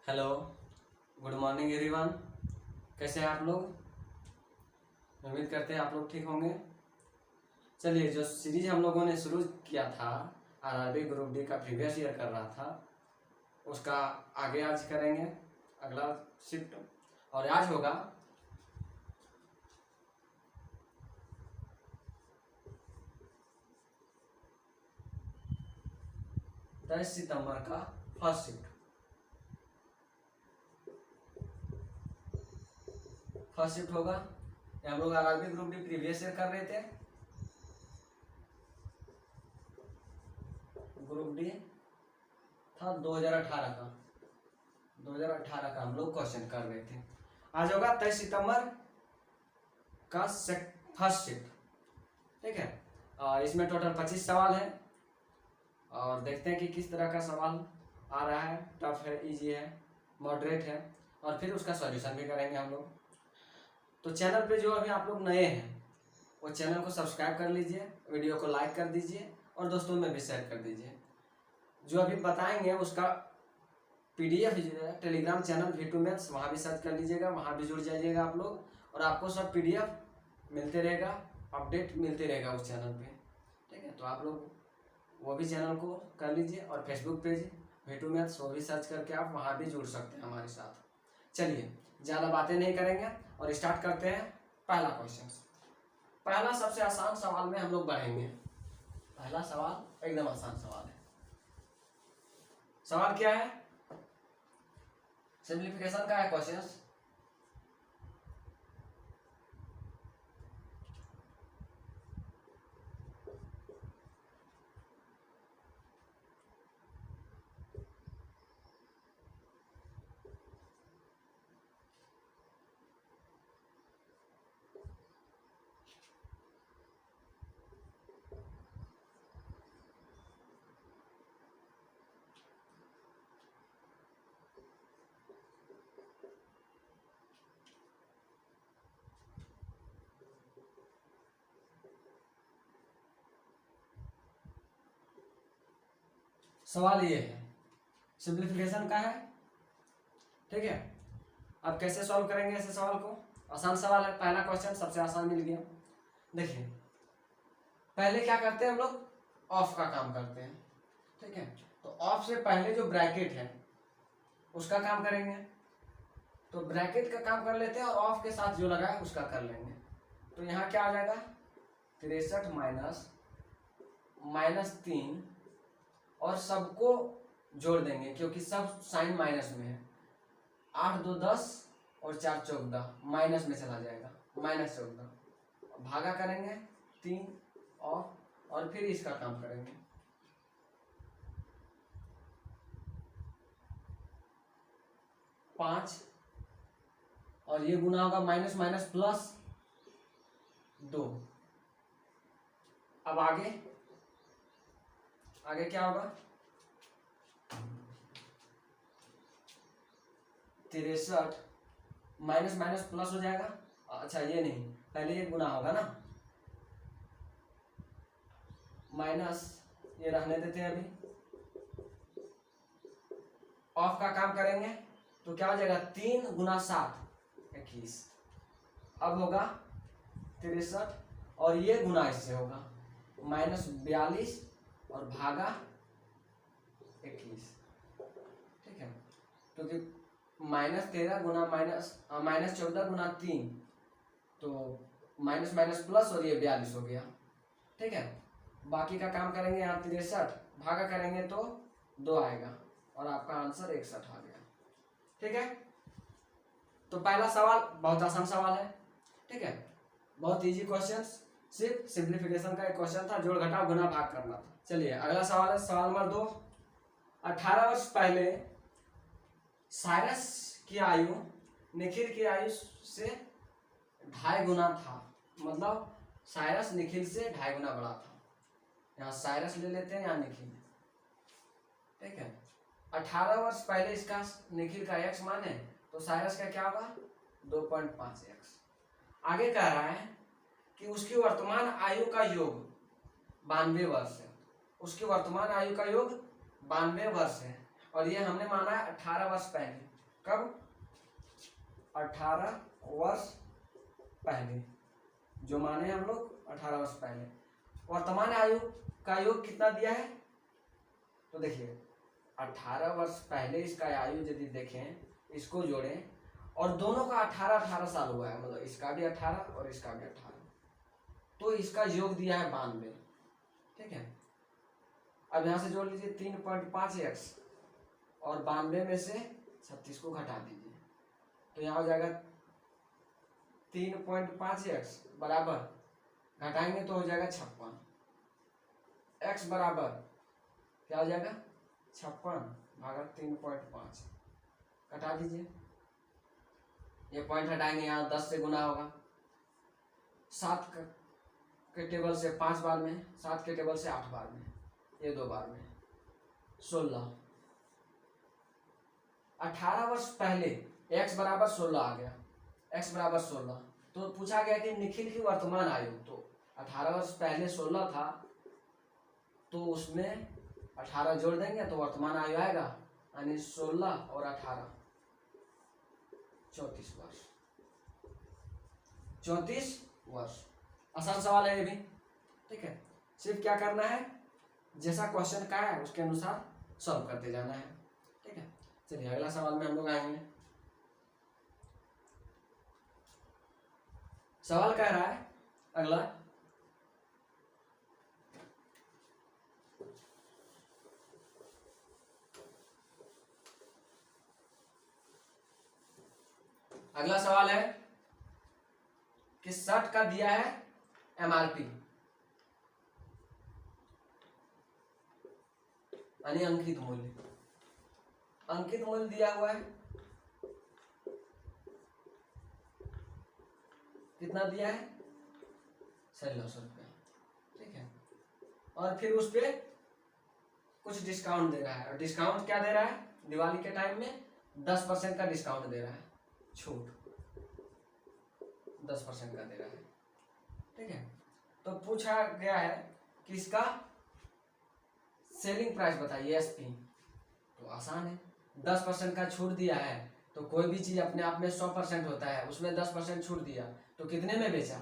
Hello, good morning everyone. कैसे हैं आप लोग? उम्मीद करते हैं आप लोग ठीक होंगे। चलिए, जो सीरीज हम लोगों ने शुरू किया था आरआरबी ग्रुप डी का प्रीवियस ईयर कर रहा था, उसका आगे आज करेंगे अगला शिफ्ट। और आज होगा 10 सितंबर का फर्स्ट शिफ्ट। फर्स्ट शिफ्ट होगा। हम लोग RRB group D previous year कर रहे थे। ग्रुप डी था 2018 का हम लोग क्वेश्चन कर रहे थे। आज होगा 23 सितंबर का फर्स्ट शिफ्ट। ठीक है, इसमें टोटल 25 सवाल है और देखते हैं कि किस तरह का सवाल आ रहा है। टफ है, इजी है, मॉडरेट है, और फिर उसका सॉल्यूशन भी करेंगे हम लोग। तो चैनल पे जो अभी आप लोग नए हैं वो चैनल को सब्सक्राइब कर लीजिए, वीडियो को लाइक कर दीजिए और दोस्तों में भी शेयर कर दीजिए। जो अभी बताएंगे उसका PDF Telegram channel V2 maths, वहाँ भी सर्च कर लीजिएगा, वहाँ भी जुड़ जाइएगा आप लोग और आपको सब पीडीएफ मिलते रहेगा, अपडेट मिलते रहेगा उस चैनल पे। ठीक है, तो आप लोग वो भी चैनल को कर लीजिए और फेसबुक पेज V2 मैथ्स वो भी सर्च करके आप वहाँ भी जुड़ सकते हैं हमारे साथ। चलिए, ज़्यादा बातें नहीं करेंगे और स्टार्ट करते हैं पहला क्वेश्चन। पहला सबसे आसान सवाल में हम लोग बढ़ेंगे। पहला सवाल एकदम आसान सवाल है। सवाल क्या है? सिंप्लीफिकेशन का है क्वेश्चन। सवाल ये है, सिंप्लीफिकेशन का है। ठीक है, अब कैसे सॉल्व करेंगे ऐसे सवाल को? आसान सवाल है, पहला क्वेश्चन सबसे आसान मिल गया। देखिए, पहले क्या करते हैं हम लोग? ऑफ का काम करते हैं। ठीक है, तो ऑफ से पहले जो ब्रैकेट है उसका काम करेंगे। तो ब्रैकेट का काम कर लेते हैं और ऑफ के साथ जो लगा है उसका कर लेंगे। तो यहाँ क्या आ जाएगा? 63 माइनस 3 और सबको जोड़ देंगे क्योंकि सब साइन माइनस में है। 8 2 10 और 4 14 माइनस में चला जाएगा, -14। भागा करेंगे 3 और फिर इसका काम करेंगे। पाँच और ये गुना होगा माइनस माइनस प्लस 2। अब आगे क्या होगा? 63 माइनस माइनस प्लस हो जाएगा। अच्छा, ये नहीं, पहले ये गुना होगा ना, माइनस ये रहने देते हैं अभी। ऑफ का काम करेंगे तो क्या हो जाएगा? 3 गुना 7 21। अब होगा 63 और ये गुना इससे होगा -42 और भागा 21। ठीक है, क्योंकि -13 गुना -14 गुना 3 तो माइनस माइनस प्लस और ये 42 हो गया। ठीक है, बाकी का काम करेंगे। यहाँ 63 भागा करेंगे तो 2 आएगा और आपका आंसर 61 आ गया। ठीक है, तो पहला सवाल बहुत आसान सवाल है। ठीक है, बहुत इजी क्वेश्चन, सिर्फ सिंप्लीफिकेशन का एक क्वेश्चन था, जोड़ घटाव गुना भाग करना था। चलिए, अगला सवाल है सवाल नंबर 2। 18 वर्ष पहले साइरस की आयु निखिल की आयु से 2.5 गुना था। मतलब साइरस निखिल से 2.5 गुना बड़ा था। यहाँ साइरस ले लेते हैं, यहाँ निखिल। ठीक है, 18 वर्ष पहले इसका निखिल का x मान है तो साइरस का क्या होगा? 2.5x। आगे कह रहा है कि उसकी वर्तमान आयु का योग 92 वर्ष है। उसकी वर्तमान आयु का योग 92 वर्ष है और ये हमने माना है 18 वर्ष पहले। कब? 18 वर्ष पहले, जो माने हम लोग 18 वर्ष पहले। वर्तमान आयु का योग कितना दिया है? तो देखिए 18 वर्ष पहले इसका आयु यदि देखें, इसको जोड़ें और दोनों का 18 साल हुआ है, मतलब इसका भी 18 और इसका भी 18, तो इसका योग दिया है 92। ठीक है, अब यहाँ से जोड़ लीजिए 3.5x और 92 में से 36 को घटा दीजिए, तो यहाँ हो जाएगा 3.5x बराबर, घटाएंगे तो हो जाएगा 56, x बराबर क्या हो जाएगा 56 भागा 3.5, घटा दीजिए, ये पॉइंट हटाएंगे, यहाँ 10 से गुना होगा, 7 के टेबल से 5 बार में, 7 के टेबल से 8 बार में, ये 2 बार में 16। 18 वर्ष पहले x बराबर 16 आ गया, x बराबर 16, तो पूछा गया कि निखिल की वर्तमान आयु, तो 18 वर्ष पहले 16 था, तो उसमें 18 जोड़ देंगे तो वर्तमान आयु आएगा, यानी 16 और 18 34 वर्ष। 34 वर्ष। आसान सवाल है ये भी। ठीक है, सिर्फ क्या करना है, जैसा क्वेश्चन का है उसके अनुसार सॉल्व करते जाना है। ठीक है, चलिए अगला सवाल में हम लोग आएंगे। सवाल कह रहा है अगला, अगला सवाल है कि शर्ट का दिया है एमआरपी, यानी अंकित मूल्य, अंकित मूल्य दिया हुआ है, कितना दिया है 1600 रुपया। ठीक है, और फिर उस पर कुछ डिस्काउंट दे रहा है, और डिस्काउंट क्या दे रहा है, दिवाली के टाइम में 10% का डिस्काउंट दे रहा है, छूट 10% का दे रहा है। ठीक है, तो पूछा गया है कि इसका सेलिंग प्राइस बताइए, एसपी। तो आसान है, 10% का छूट दिया है, तो कोई भी चीज अपने आप में 100% होता है, उसमें 10% छूट दिया तो कितने में बेचा?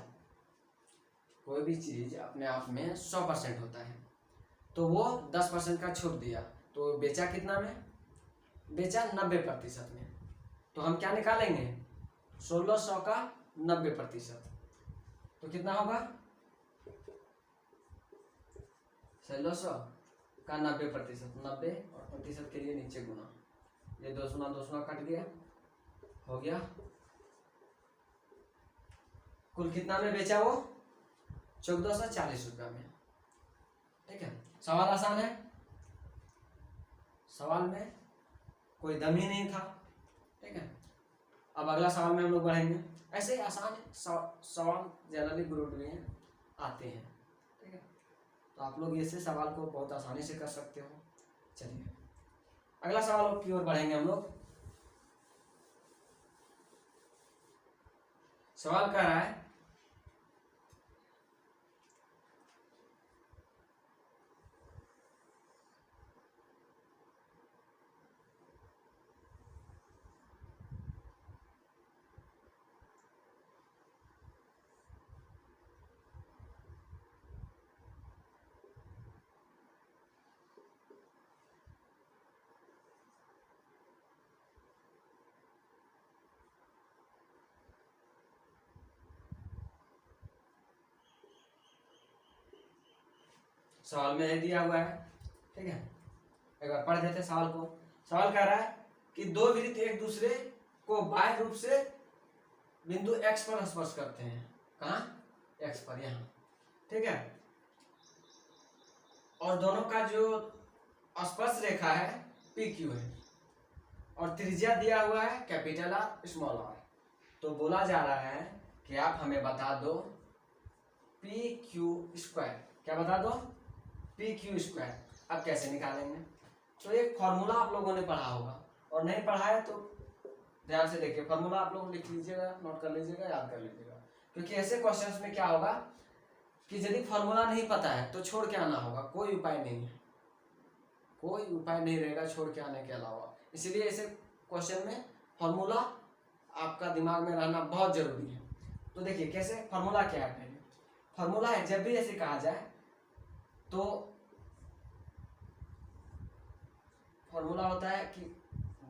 कोई भी चीज अपने आप में 100% होता है, तो वो 10% का छूट दिया, तो बेचा कितना में? बेचा 90% में। तो हम क्या निकालेंगे, 1600 का 90%, तो कितना होगा 1600 का 90%, 90 और प्रतिशत के लिए नीचे गुना, ये 2 कट गया, हो गया। कुल कितना में बेचा वो? 1440 रुपया में। ठीक है, सवाल आसान है, सवाल में कोई दम ही नहीं था। ठीक है, अब अगला सवाल में हम लोग बढ़ेंगे। ऐसे ही आसान सवाल जनरली ग्रुप में आते हैं। ठीक है, तो आप लोग ऐसे सवाल को बहुत आसानी से कर सकते हो। चलिए अगला सवाल की ओर बढ़ेंगे हम लोग। सवाल कह रहा है सवाल में दिया हुआ है। ठीक है, एक बार पढ़ देते सवाल को। सवाल कह रहा है कि दो वृत्त एक दूसरे को बाह्य रूप से बिंदु x पर स्पर्श करते हैं। कहाँ? x पर, यहाँ। ठीक है, और दोनों का जो स्पर्श रेखा है PQ है, और त्रिज्या दिया हुआ है कैपिटल R स्मॉल r। तो बोला जा रहा है कि आप हमें बता दो PQ²। क्या बता दो? PQ²। अब कैसे निकालेंगे? तो एक फॉर्मूला आप लोगों ने पढ़ा होगा, और नहीं पढ़ा है तो ध्यान से देखिए, फॉर्मूला आप लोग लिख लीजिएगा, नोट कर लीजिएगा, याद कर लीजिएगा। क्योंकि ऐसे क्वेश्चंस में क्या होगा कि यदि फॉर्मूला नहीं पता है तो छोड़ के आना होगा, कोई उपाय नहीं है, कोई उपाय नहीं रहेगा छोड़ के आने के अलावा। इसीलिए ऐसे क्वेश्चन में फॉर्मूला आपका दिमाग में रहना बहुत जरूरी है। तो देखिए कैसे, फॉर्मूला क्या है, पहले फॉर्मूला है जब भी ऐसे कहा जाए तो फॉर्मूला होता है कि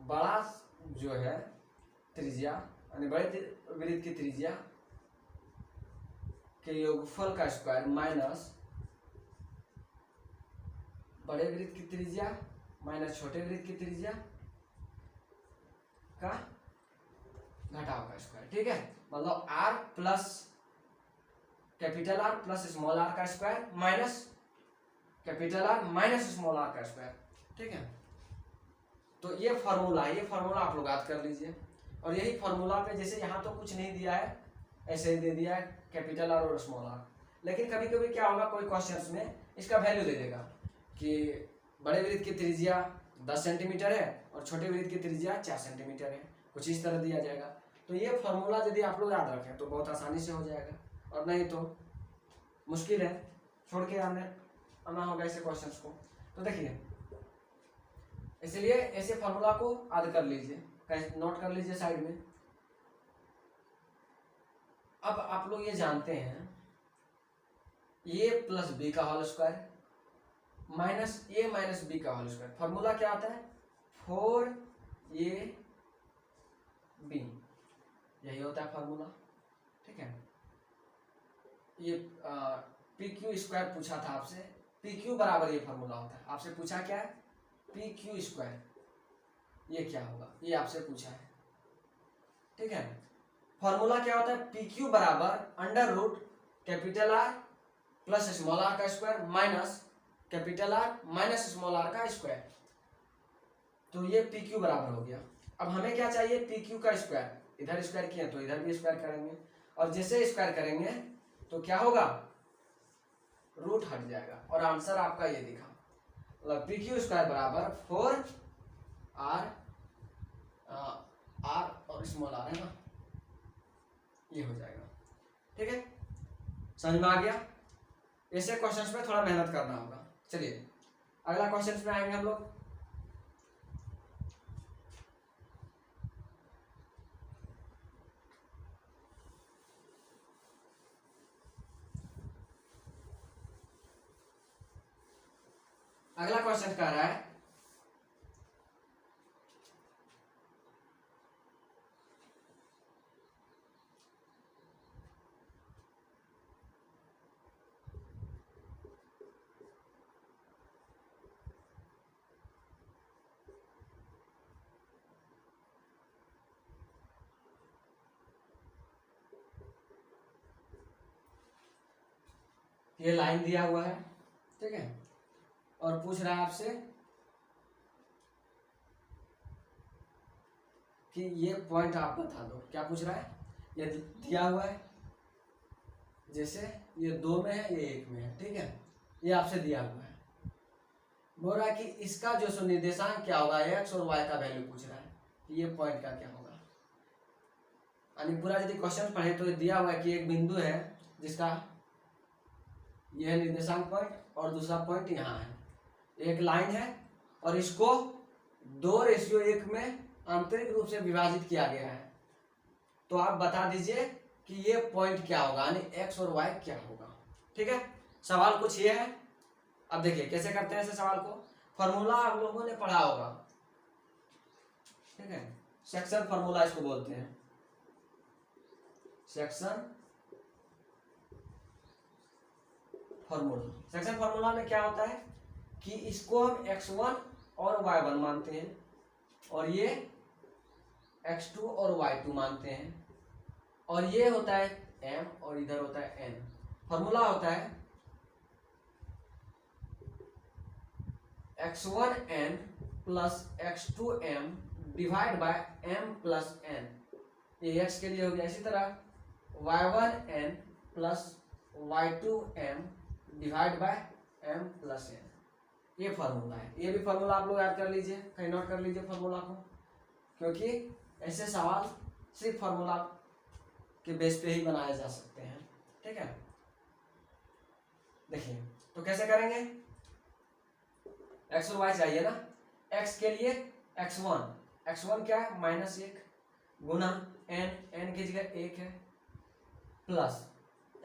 बड़ा जो है त्रिज्या यानी बड़े वृत्त की त्रिज्या के योगफल का स्क्वायर माइनस बड़े वृत्त की त्रिज्या माइनस छोटे वृत्त की त्रिज्या का घटाव का स्क्वायर। ठीक है, मतलब R plus capital R plus small R का square minus capital R minus small R का स्क्वायर। ठीक है, तो ये फॉर्मूला है, ये फॉर्मूला आप लोग याद कर लीजिए। और यही फॉर्मूला पे जैसे यहाँ तो कुछ नहीं दिया है, ऐसे ही दे दिया है कैपिटल आर और स्मॉल आर, लेकिन कभी कभी क्या होगा, कोई क्वेश्चंस में इसका वैल्यू दे देगा कि बड़े वृत्त की त्रिज्या 10 सेंटीमीटर है और छोटे वृत्त की त्रिज्या 4 सेंटीमीटर है, कुछ इस तरह दिया जाएगा। तो ये फॉर्मूला यदि आप लोग याद रखें तो बहुत आसानी से हो जाएगा, और नहीं तो मुश्किल है, छोड़ के आना होगा ऐसे क्वेश्चंस को। तो देखिए, इसलिए ऐसे फॉर्मूला को याद कर लीजिए, नोट कर लीजिए साइड में। अब आप लोग ये जानते हैं ए प्लस बी का होल स्क्वायर माइनस ए माइनस बी का होल स्क्वायर, फॉर्मूला क्या आता है 4ab, यही होता है फॉर्मूला। ठीक है, ये पी क्यू स्क्वायर पूछा था आपसे, पी क्यू बराबर ये फॉर्मूला होता है। आपसे पूछा क्या है, पी क्यू स्क्वायर, ये क्या होगा, ये आपसे पूछा है। ठीक है, फॉर्मूला क्या होता है, पी क्यू बराबर under root capital R plus small R का square minus capital R minus small R का स्क्वायर। तो ये पी क्यू बराबर हो गया। अब हमें क्या चाहिए, पी क्यू का स्क्वायर, इधर स्क्वायर किया तो इधर भी स्क्वायर करेंगे, और जैसे स्क्वायर करेंगे तो क्या होगा, रूट हट जाएगा, और आंसर आपका ये दिखा, मतलब पी क्यू स्क्वायर बराबर 4r r और स्मॉल आर है ना, ये हो जाएगा। ठीक है, समझ में आ गया। ऐसे क्वेश्चंस में थोड़ा मेहनत करना होगा। चलिए अगला क्वेश्चंस में आएंगे हम लोग। अगला क्वेश्चन कह रहा है ये लाइन दिया हुआ है, ठीक है, और पूछ रहा है आपसे कि ये पॉइंट आप बता दो। क्या पूछ रहा है, ये दिया हुआ है, जैसे ये 2 में है, ये 1 में है, ठीक है, ये आपसे दिया हुआ है। बोल रहा है कि इसका जो सो निर्देशांक क्या होगा, एक्स और वाई का वैल्यू पूछ रहा है कि ये पॉइंट का क्या होगा। यानी पूरा यदि क्वेश्चन पढ़े तो ये दिया हुआ है कि एक बिंदु है जिसका यह निर्देशांक पॉइंट और दूसरा पॉइंट यहाँ है, एक लाइन है और इसको 2:1 में आंतरिक रूप से विभाजित किया गया है। तो आप बता दीजिए कि ये पॉइंट क्या होगा, यानी एक्स और वाई क्या होगा। ठीक है, सवाल कुछ ये है। अब देखिए कैसे करते हैं ऐसे सवाल को, फॉर्मूला आप लोगों ने पढ़ा होगा, ठीक है, सेक्शन फॉर्मूला इसको बोलते हैं, सेक्शन फॉर्मूला। सेक्शन फॉर्मूला में क्या होता है कि इसको हम x1 और y1 मानते हैं और ये x2 और y2 मानते हैं, और ये होता है m और इधर होता है n। फॉर्मूला होता है x1n plus x2m divide by m plus n, ये x के लिए हो गया। इसी तरह y1n plus y2m divide by m plus n, ये फार्मूला है। ये भी फार्मूला आप लोग याद कर लीजिए, कहीं नोट कर लीजिए फार्मूला को, क्योंकि ऐसे सवाल सिर्फ फार्मूला के बेस पे ही बनाए जा सकते हैं। ठीक है, देखिए तो कैसे करेंगे, x और y चाहिए ना, x के लिए x1 क्या है -1, गुना n की जगह 1 है प्लस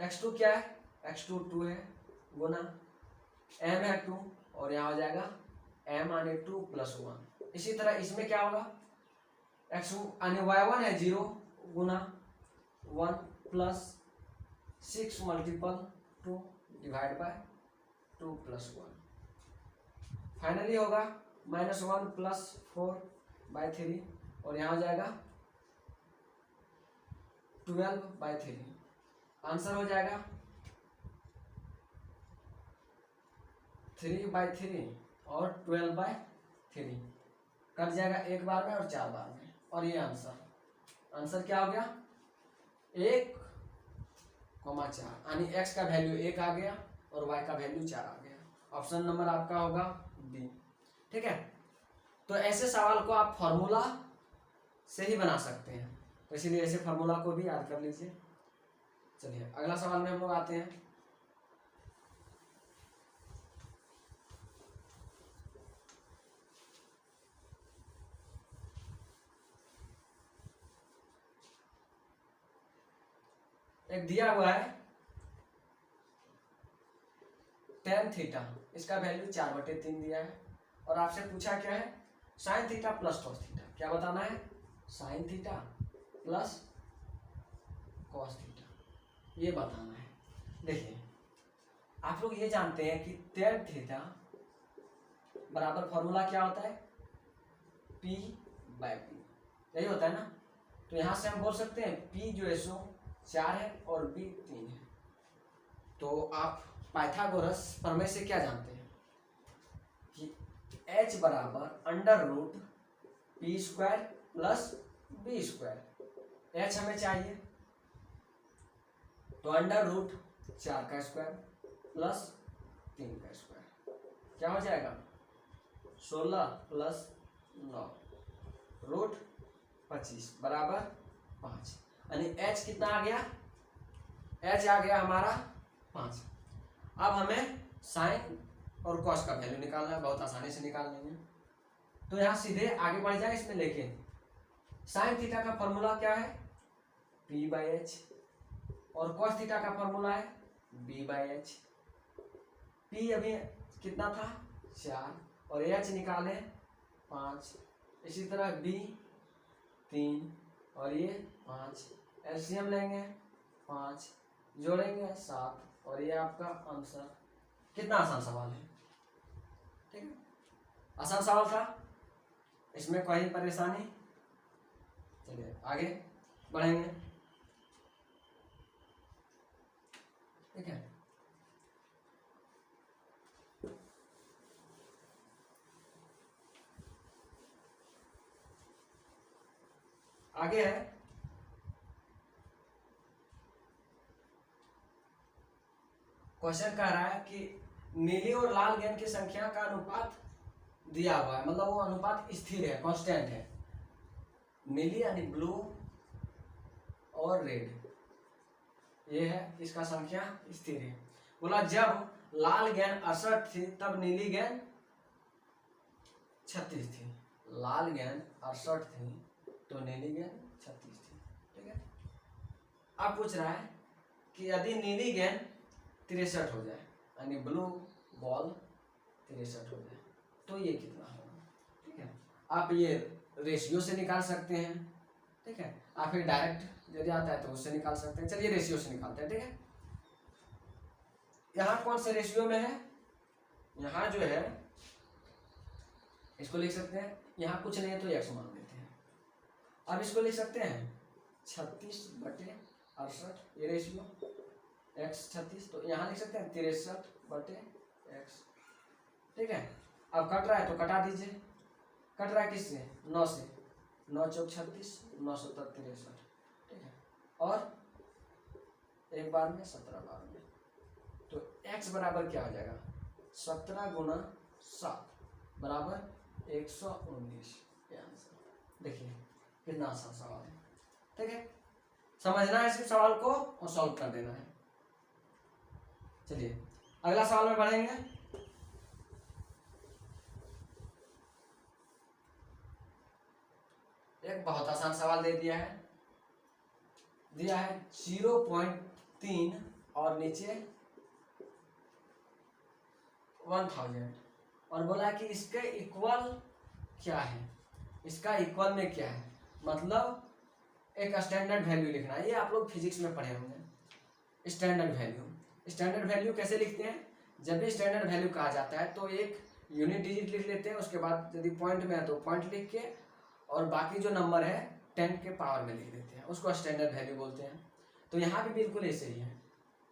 x2 क्या है, x2 2 है गुना m है 2 और यहाँ हो जाएगा m आने 2 प्लस 1। इसी तरह इसमें क्या होगा, x आने y1 है 0 गुना 1 plus 6 multiple 2 divide by 2 plus 1। Finally होगा -1 प्लस 4/3 और यहाँ हो जाएगा 12/3। आंसर हो जाएगा 3/3 और 12/3 कट जाएगा एक बार में और 4 बार में। और ये आंसर क्या हो गया 1,4 यानी x का वैल्यू 1 आ गया और y का वैल्यू 4 आ गया। ऑप्शन नंबर आपका होगा बी। ठीक है, तो ऐसे सवाल को आप फॉर्मूला से ही बना सकते हैं, तो इसीलिए ऐसे फार्मूला को भी याद कर लीजिए। चलिए अगला सवाल में हम लोग आते हैं। एक दिया हुआ है tan थीटा, इसका वैल्यू 4/3 दिया है और आपसे पूछा क्या है sin theta plus cos theta. क्या बताना है, sin theta plus cos theta, ये बताना है। देखिए आप लोग ये जानते हैं कि tan थीटा बराबर फॉर्मूला क्या होता है p/p, यही होता है ना। तो यहां से हम बोल सकते हैं p जो है सो 4 है और b 3 है। तो आप पाइथागोरस प्रमेय से क्या जानते हैं कि h बराबर √p² प्लस b²। h हमें चाहिए तो √4² प्लस 3² क्या हो जाएगा 16 प्लस 9 √25 बराबर 5। यानी h कितना आ गया, h आ गया हमारा 5। अब हमें साइन और कॉस का वैल्यू निकालना है, बहुत आसानी से निकाल लेंगे। तो यहाँ सीधे आगे बढ़ जाए इसमें लेके, साइन थीटा का फॉर्मूला क्या है p/h और कॉस थीटा का फॉर्मूला है b/h। p अभी कितना था 4 और h निकाले 5। इसी तरह b 3 और ये 5, एलसीएम लेंगे 5 जोड़ेंगे 7 और ये आपका आंसर। कितना आसान सवाल है, ठीक है, आसान सवाल था, इसमें कोई परेशानी। चलिए आगे बढ़ेंगे। ठीक है, आगे है क्वेश्चन कह रहा है कि नीली और लाल गेंद की संख्या का अनुपात दिया हुआ है, मतलब वो अनुपात स्थिर है, कांस्टेंट है। नीली यानी ब्लू और रेड, ये है इसका संख्या स्थिर है। बोला जब लाल गेंद 68 थी तब नीली गेंद 36 थी। लाल गेंद 68 थी तो नीली गेंद 36 थी। ठीक है, अब पूछ रहा है कि यदि नीली गेंद 63 हो जाए यानी ब्लू बॉल 63 हो जाए तो ये कितना होगा। ठीक है, आप ये रेशियो से निकाल सकते हैं। ठीक है, आप फिर डायरेक्ट यदि आता है तो उससे निकाल सकते हैं। चलिए रेशियो से निकालते हैं। ठीक है, यहाँ कौन से रेशियो में है, यहाँ जो है इसको लिख सकते हैं, यहाँ कुछ नहीं है तो x मान लेते हैं। अब इसको लिख सकते हैं 36/68, ये रेशियो x 36, तो यहाँ लिख सकते हैं 63/x। ठीक है, अब कट रहा है तो कटा दीजिए। कट रहा है किससे 9 से, 9 चौक 36, 9 7 63। ठीक है, और एक बार में 17 बार में, तो x बराबर क्या हो जाएगा 17 गुना 7 बराबर 119। ये आंसर। देखिए कितना आसान सवाल है। ठीक है, समझना है इस सवाल को और सॉल्व कर देना है। चलिए अगला सवाल में बढ़ेंगे। एक बहुत आसान सवाल दे दिया है 0.3 और नीचे 1000 और बोला कि इसके इक्वल क्या है, इसका इक्वल में क्या है, मतलब एक स्टैंडर्ड वैल्यू लिखना है। ये आप लोग फिजिक्स में पढ़े होंगे। स्टैंडर्ड वैल्यू कैसे लिखते हैं, जब भी स्टैंडर्ड वैल्यू कहा जाता है तो एक यूनिट डिजिट लिख लेते हैं, उसके बाद यदि पॉइंट में है तो पॉइंट लिख के और बाकी जो नंबर है 10 के पावर में लिख देते हैं, उसको स्टैंडर्ड वैल्यू बोलते हैं। तो यहाँ भी बिल्कुल ऐसे ही है।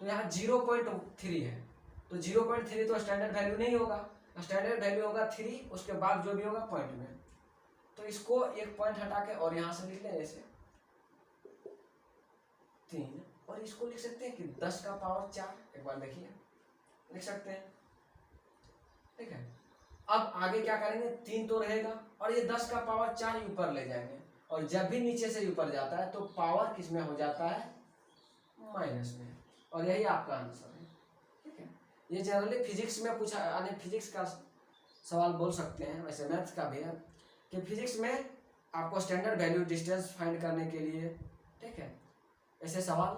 तो यहाँ 0.3 है तो 0.3 तो स्टैंडर्ड वैल्यू नहीं होगा, स्टैंडर्ड वैल्यू होगा 3, उसके बाद जो भी होगा पॉइंट में। तो इसको एक पॉइंट हटा के और यहाँ से लिख लें ऐसे 3 और इसको लिख सकते हैं कि 10 का पावर 4। एक बार देखिए लिख सकते हैं, ठीक है। अब आगे क्या करेंगे, 3 तो रहेगा और ये 10 का पावर 4 ऊपर ले जाएंगे और जब भी नीचे से ऊपर जाता है तो पावर किस में हो जाता है, माइनस में, और यही आपका आंसर है, ठीक है। ये जनरली फिजिक्स में पूछा, यानी फिजिक्स का सवाल बोल सकते हैं, वैसे मैथ्स का भी है कि फिजिक्स में आपको स्टैंडर्ड वैल्यू डिस्टेंस फाइंड करने के लिए, ठीक है, ऐसे सवाल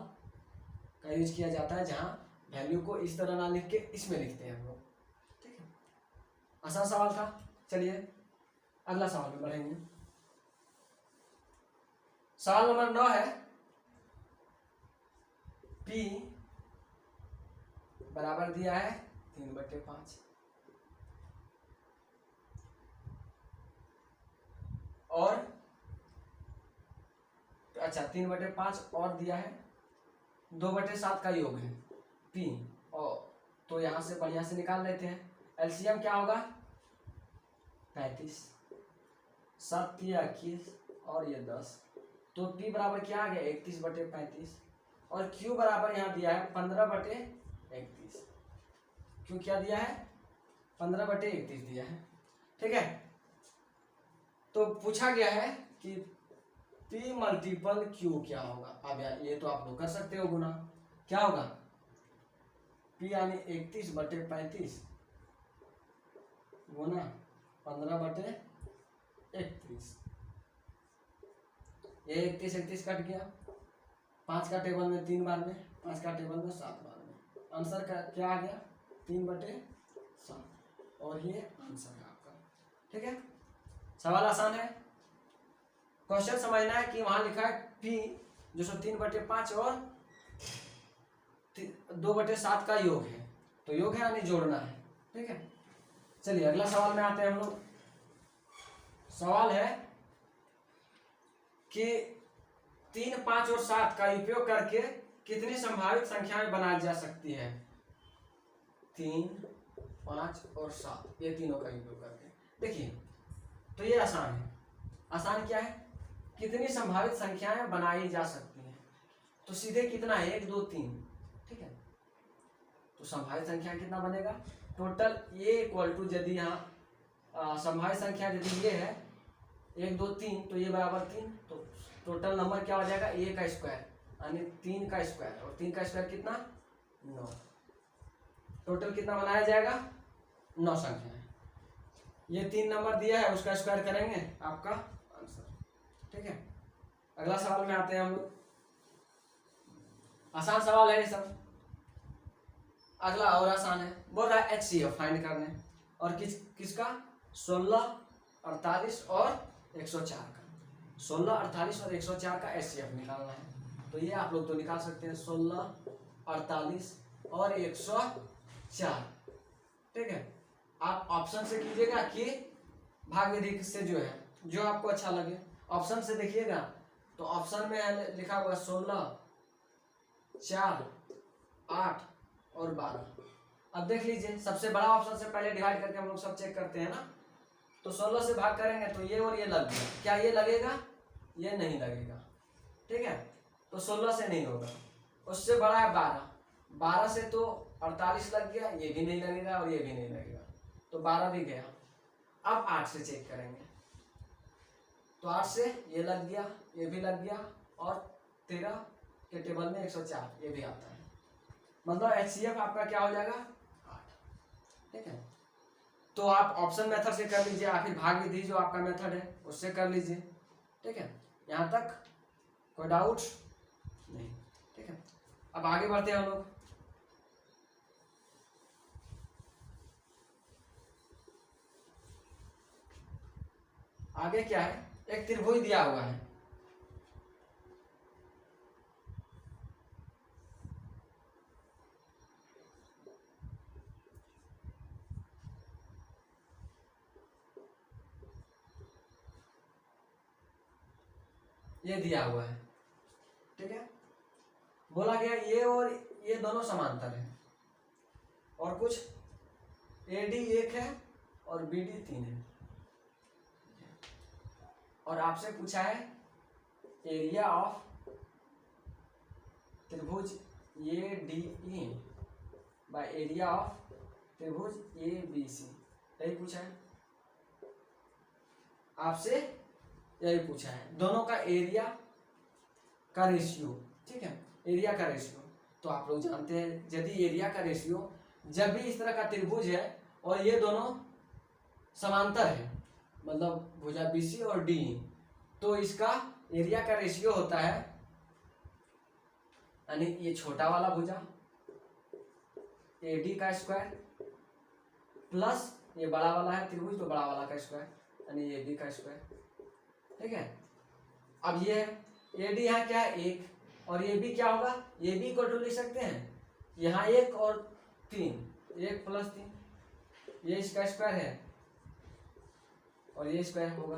का यूज किया जाता है जहाँ वैल्यू को इस तरह ना लिख के इसमें लिखते हैं हम लोग, ठीक है। आसान सवाल था। चलिए अगला सवाल में बढ़ेंगे। सवाल नंबर 9 है P बराबर दिया है 3/5 और अच्छा 3/5 और दिया है 2/7 का योग है P, और तो यहां से बढ़िया से निकाल लेते हैं। एलसीएम क्या होगा 35, 7 या 21 और ये 10, तो P बराबर क्या आ गया 31/35 और Q बराबर यहाँ दिया है 15/31। Q क्या दिया है 15/31 दिया है, ठीक है। तो पूछा गया है कि P मल्टीपल Q क्या होगा। अब यार ये तो आप लोग कर सकते हो गुना, क्या होगा P यानी 31/35 गुना 15/31। ये 31 कट गया, 5 का टेबल में 3 बार में, 5 का टेबल में 7 बार में, आंसर का क्या आ गया 3/7 और ये आंसर है आपका, ठीक है। सवाल आसान है, क्वेश्चन समझना है कि वहां लिखा है P जो 3/5 और 2/7 का योग है, तो योग है यानी जोड़ना है, ठीक है। चलिए अगला सवाल में आते हैं हम लोग। सवाल है कि 3, 5 और 7 का उपयोग करके कितनी संभावित संख्याएं बनाई जा सकती है। 3, 5 और 7 ये तीनों का उपयोग करके देखिए, तो ये आसान है। आसान क्या है, कितनी संभावित संख्याएं बनाई जा सकती हैं, तो सीधे कितना है 1, 2, 3, ठीक है। तो संभावित संख्या कितना बनेगा टोटल, ये इक्वल टू यदि यहाँ संभावित संख्या यदि ये है 1, 2, 3 तो ये बराबर 3, तो टोटल नंबर क्या हो जाएगा a का स्क्वायर यानी 3 का स्क्वायर, और 3 का स्क्वायर कितना 9। टोटल कितना बनाया जाएगा 9 संख्या है। ये 3 नंबर दिया है उसका स्क्वायर करेंगे आपका आंसर, ठीक है। अगला सवाल में आते हैं हम लोग। आसान सवाल है ये सब। अगला और आसान है, बोल रहा है HCF फाइंड करने, और किसका 16, 48 और 104 का, 16, 48 और 104 का HCF निकालना है। तो ये आप लोग तो निकाल सकते हैं 16, 48 और 104, ठीक है। आप ऑप्शन से कीजिएगा कि भाग विधि से जो है जो आपको अच्छा लगे ऑप्शन से देखिएगा। तो ऑप्शन में है लिखा हुआ 16, 4, 8 और 12। अब देख लीजिए सबसे बड़ा ऑप्शन से पहले डिवाइड करके हम लोग सब चेक करते हैं ना। तो 16 से भाग करेंगे तो ये और ये लग गया, क्या ये लगेगा, ये नहीं लगेगा, ठीक है। तो 16 से नहीं होगा। उससे बड़ा है 12, 12 से तो 48 लग गया, ये भी नहीं लगेगा और ये भी नहीं लगेगा, तो 12 भी गया। अब 8 से चेक करेंगे, तो 8 से ये लग गया, ये भी लग गया, और 13 के टेबल में 104 ये भी आता है। मतलब HCF आपका क्या हो जाएगा 8, ठीक है। तो आप ऑप्शन मेथड से कर लीजिए या फिर भाग विधि जो आपका मेथड है उससे कर लीजिए, ठीक है, यहाँ तक कोई डाउट नहीं। ठीक है, अब आगे बढ़ते हैं हम लोग। आगे क्या है, एक त्रिभुज दिया हुआ है, ये दिया हुआ है। ठीक है, बोला गया ये और ये दोनों समांतर है, और कुछ AD 1 है और BD 3 है, और आपसे पूछा है एरिया ऑफ त्रिभुज ADE बाय एरिया ऑफ त्रिभुज ABC, यही पूछा है आपसे, यही पूछा है, दोनों का एरिया का रेशियो। ठीक है, एरिया का रेशियो तो आप लोग जानते हैं, यदि एरिया का रेशियो, जब भी इस तरह का त्रिभुज है और ये दोनों समांतर है, मतलब भुजा BC और DE, तो इसका एरिया का रेशियो होता है, यानी ये छोटा वाला भुजा AD का स्क्वायर प्लस ये बड़ा वाला है त्रिभुज, तो बड़ा वाला का स्क्वायर यानी AB का स्क्वायर। ठीक है, अब ये AD यहाँ क्या है 1, और AB क्या होगा, AB को लिख सकते हैं यहाँ 1 और 3, 1 + 3, ये इसका स्क्वायर है और ये स्क्वायर होगा,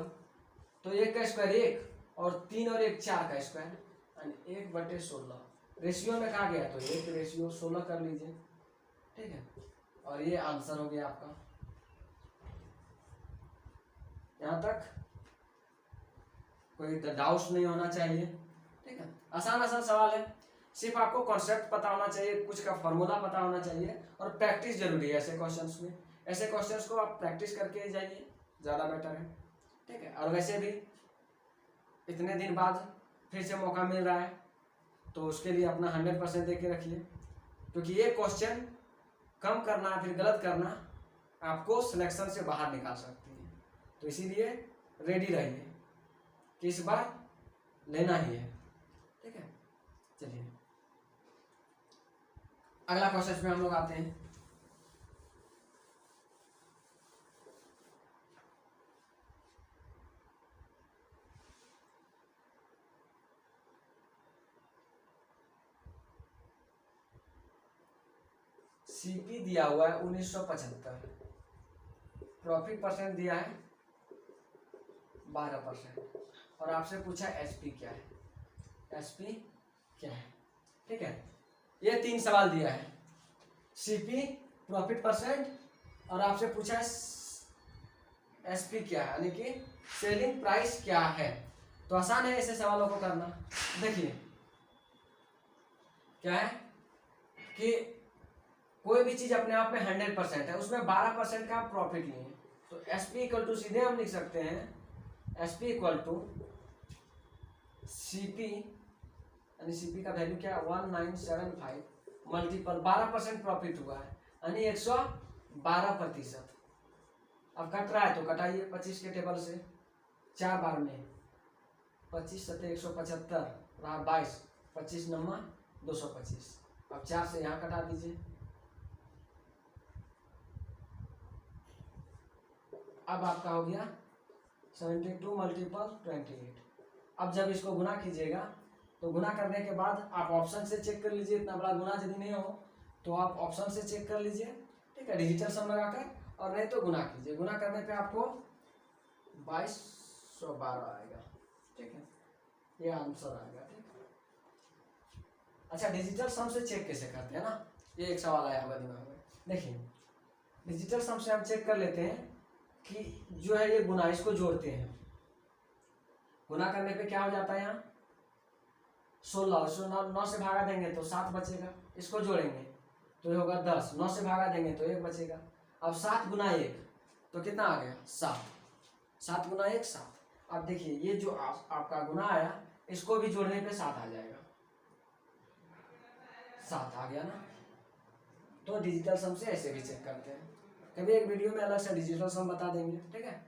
तो 1 का स्क्वायर 1 और 3 और 1 4 का स्क्वायर, यानी 1/16 रेशियो में कहा गया, तो 1/16 कर लीजिए। ठीक है, और ये आंसर हो गया आपका। यहाँ तक कोई डाउट्स नहीं होना चाहिए। ठीक है, आसान आसान सवाल है, सिर्फ आपको कॉन्सेप्ट पता होना चाहिए, कुछ का फॉर्मूला पता होना चाहिए, और प्रैक्टिस जरूरी है ऐसे क्वेश्चंस में। ऐसे क्वेश्चंस को आप प्रैक्टिस करके जाइए, ज़्यादा बेटर है। ठीक है, और वैसे भी इतने दिन बाद फिर से मौका मिल रहा है, तो उसके लिए अपना 100% दे के रखिए, क्योंकि ये क्वेश्चन कम करना फिर गलत करना आपको सिलेक्शन से बाहर निकाल सकती है, तो इसीलिए रेडी रहिए कि इस बार लेना ही है। ठीक है, चलिए अगला क्वेश्चन में हम लोग आते हैं। CP दिया हुआ है 1975, प्रॉफिट परसेंट दिया है 12%, और आपसे पूछा SP क्या है, SP क्या है। ठीक है, ये 3 सवाल दिया है, CP, प्रॉफिट परसेंट, और आपसे पूछा है SP क्या है, यानी कि सेलिंग प्राइस क्या है। तो आसान है ऐसे सवालों को करना। देखिए क्या है कि कोई भी चीज अपने आप में 100% है, उसमें 12% का आप प्रॉफिट लिए, तो SP = सीधे हम लिख सकते हैं SP = CP, यानी CP का वैल्यू क्या है 1975 मल्टीपल 12% प्रॉफिट हुआ है, यानी 112%। अब कट रहा है तो कटाइए 25 के टेबल से, 4 बार में 25 × 175 रहा 22, 25 × 9 225, अब 4 से यहाँ कटा दीजिए। अब आपका हो गया 72 × 28। अब जब इसको गुना कीजिएगा, तो गुना करने के बाद आप ऑप्शन से चेक कर लीजिए, इतना बड़ा गुना यदि नहीं हो तो आप ऑप्शन से चेक कर लीजिए। ठीक है, डिजिटल सम लगाकर, और नहीं तो गुना कीजिए, गुना करने पे आपको 2212 आएगा। ठीक है, ये आंसर आएगा। ठीक है, अच्छा डिजिटल सम से चेक कैसे करते हैं ना, ये एक सवाल आया होगा दिमाग में। देखिए डिजिटल सम से हम चेक कर लेते हैं कि जो है ये गुना, इसको जोड़ते हैं, गुना करने पे क्या हो जाता है यहाँ 16, 9 से भागा देंगे तो 7 बचेगा, इसको जोड़ेंगे तो ये होगा 10, 9 से भागा देंगे तो 1 बचेगा। अब 7 × 1 तो कितना आ गया 7, 7 × 1 7। अब देखिए ये जो आपका गुना आया, इसको भी जोड़ने पे 7 आ जाएगा, 7 आ गया ना। तो डिजिटल सम से ऐसे भी चेक करते हैं, कभी एक वीडियो में अलग से डिजिटल सम बता देंगे। ठीक है,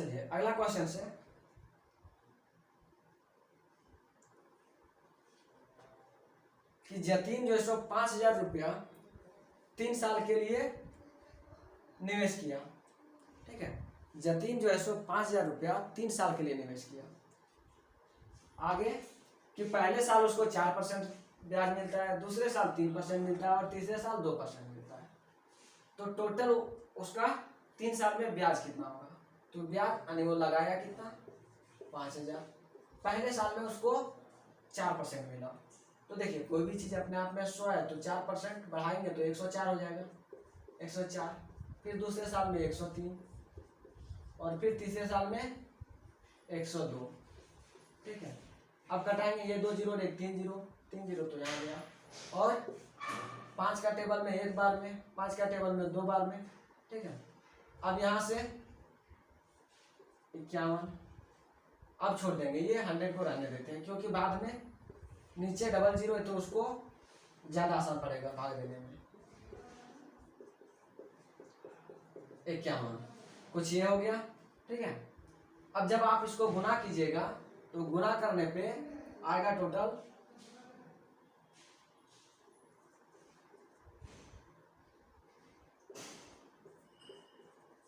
चलिए अगला क्वेश्चन से, कि जतीन जो है सो 5,000 रुपया 3 साल के लिए निवेश किया। ठीक है, जतीन जो है सो 5,000 रुपया 3 साल के लिए निवेश किया। आगे कि पहले साल उसको 4% ब्याज मिलता है, दूसरे साल 3% मिलता है और तीसरे साल 2% मिलता है। तो टोटल उसका 3 साल में ब्याज कितना होगा? तो ब्याज यानी वो लगाया कितना? 5,000। पहले साल में उसको 4% मिला। तो देखिए कोई भी चीज अपने आप में 100 है तो 4% बढ़ाएंगे तो 104 हो जाएगा, 104। फिर दूसरे साल में 103 और फिर तीसरे साल में 102। ठीक है, अब कटाएंगे ये 2 जीरो और एक 3 जीरो, 3 जीरो तो यहाँ गया। और 5 का टेबल में एक बार में, 5 का टेबल में 2 बार में। ठीक है, अब यहाँ से 51, अब छोड़ देंगे, ये 100 को रहने देते हैं क्योंकि बाद में नीचे डबल जीरो है तो उसको ज्यादा आसान पड़ेगा भाग देने में। 51 कुछ ये हो गया। ठीक है, अब जब आप इसको गुना कीजिएगा तो गुना करने पे आएगा टोटल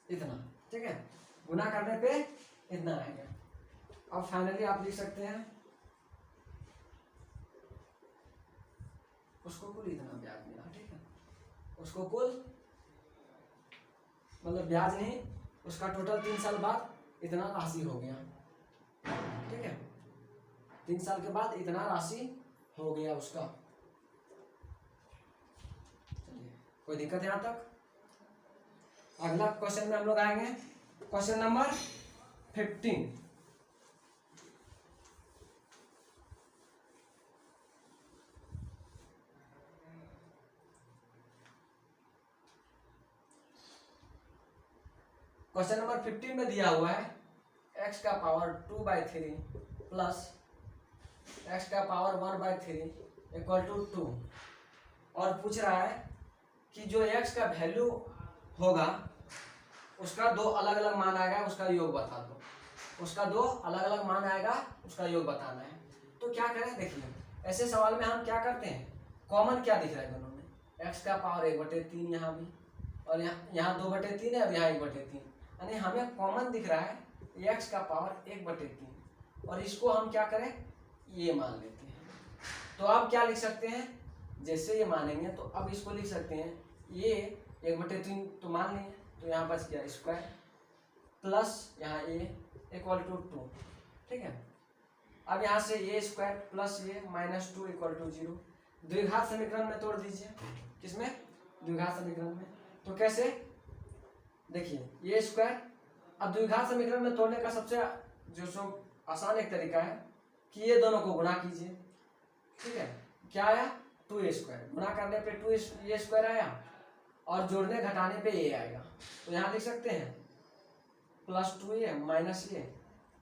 इतना। ठीक है, गुना करने पे इतना आएगा। अब फाइनली आप लिख सकते हैं उसको कुल इतना ब्याज मिला। ठीक है, उसको कुल मतलब ब्याज नहीं, उसका टोटल 3 साल बाद इतना राशि हो गया। ठीक है, 3 साल के बाद इतना राशि हो गया उसका। चलिए कोई दिक्कत है यहाँ तक? अगला क्वेश्चन में हम लोग आएंगे, क्वेश्चन नंबर 15। क्वेश्चन नंबर 15 में दिया हुआ है x का पावर 2/3 प्लस x का पावर 1/3 इक्वल टू 2, और पूछ रहा है कि जो x का वैल्यू होगा उसका 2 अलग अलग मान आएगा, उसका योग बता दो। उसका 2 अलग अलग मान आएगा, उसका योग बताना है। तो क्या करें, देखिए ऐसे सवाल में हम क्या करते हैं, कॉमन क्या दिख रहा है दोनों में, x का पावर 1/3 यहाँ भी, और यहाँ 2/3 है और यहाँ 1/3, यानी हमें कॉमन दिख रहा है x का पावर 1/3, और इसको हम क्या करें, ये मान लेते हैं। तो अब क्या लिख सकते हैं, जैसे ये मानेंगे तो अब इसको लिख सकते हैं, ये 1/3 तो मान लिए, तो यहाँ बच गया स्क्वायर प्लस यहाँ a इक्वल टू 2। ठीक है, अब यहाँ से a स्क्वायर प्लस ये -2 इक्वल टू 0। द्विघात समीकरण में तोड़ दीजिए, किसमें, द्विघात समीकरण में। तो कैसे, देखिए ये स्क्वायर, अब द्विघात समीकरण में तोड़ने का सबसे जो सो आसान एक तरीका है कि ये दोनों को गुणा कीजिए। ठीक है, क्या आया, 2a स्क्वायर, गुणा करने पे 2a स्क्वायर आया और जोड़ने घटाने पे ये आएगा। तो यहाँ लिख सकते हैं +2a माइनस ये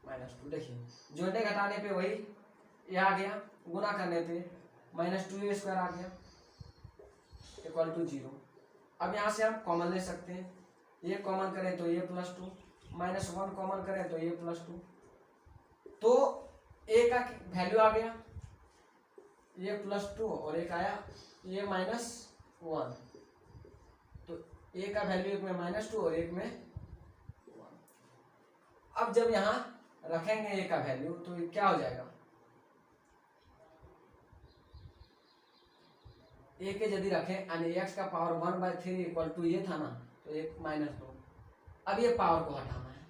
-2। देखिए जोड़ने घटाने पे वही ये आ गया, गुणा करने पे -2a स्क्वायर आ गया इक्वल टू 0। अब यहाँ से हम कॉमन ले सकते हैं, ये कॉमन करें तो ये +2, -1 कॉमन करें तो ये +2, तो a का वैल्यू आ गया ये +2 और एक आया ये -1, तो a का वैल्यू एक में -2 और एक में 1। अब जब यहाँ रखेंगे a का वैल्यू तो ये क्या हो जाएगा, a के यदि रखें यानी x का पावर 1/3 इक्वल टू ये था ना, तो एक -2। अब ये पावर को हटाना है,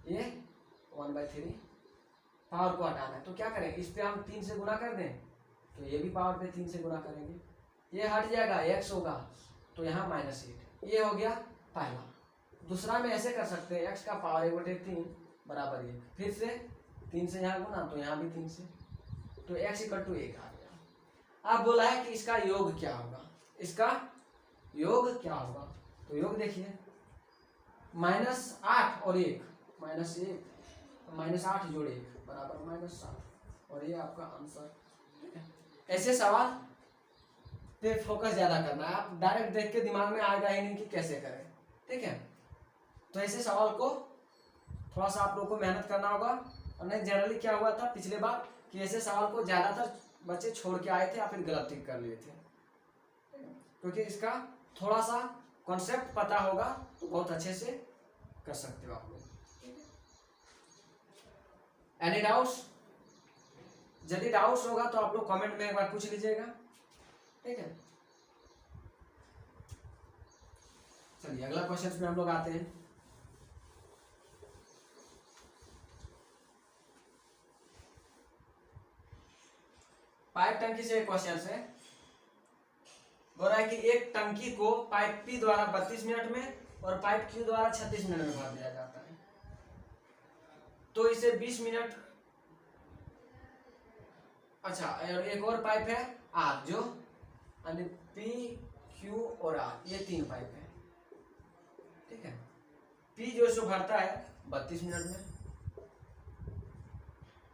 ये 1/3 पावर को हटाना है, तो क्या करें, इस पे हम 3 से गुना कर दें तो ये भी पावर पे 3 से गुना करेंगे, ये हट जाएगा, x होगा तो यहाँ -8। ये हो गया पहला। दूसरा में ऐसे कर सकते हैं, x का पावर 1/3 बराबर 1, फिर से 3 से यहाँ गुना तो यहाँ भी 3 से, तो x इक्वल टू 1 आ गया। अब बोला है कि इसका योग क्या होगा, इसका योग क्या होगा, तो योग देखिए -8 और 1, -8 जोड़ 1 बराबर -7, और ये आपका आंसर। ऐसे सवाल पे फोकस ज्यादा करना है, आप डायरेक्ट देख के दिमाग में आएगा ही नहीं कि कैसे करें। ठीक है, तो ऐसे सवाल को थोड़ा सा आप लोग को मेहनत करना होगा। और नहीं जनरली क्या हुआ था पिछले बार कि ऐसे सवाल को ज़्यादातर बच्चे छोड़ के आए थे या फिर गलत टिक कर लिए थे, क्योंकि इसका थोड़ा सा कॉन्सेप्ट पता होगा तो बहुत अच्छे से कर सकते हो आप लोग। Any doubts? यदि डाउट्स होगा तो आप लोग कमेंट में एक बार पूछ लीजिएगा, ठीक है। चलिए अगला क्वेश्चन में हम लोग आते हैं। पाइप टंकी से एक क्वेश्चन है, बोल रहा है कि एक टंकी को पाइप पी द्वारा 32 मिनट में और पाइप क्यू द्वारा 36 मिनट में भर दिया जाता है, तो इसे 20 मिनट। अच्छा, एक और पाइप है आर, जो पी क्यू और आर, ये 3 पाइप है, ठीक है। पी जो सो भरता है 32 मिनट में,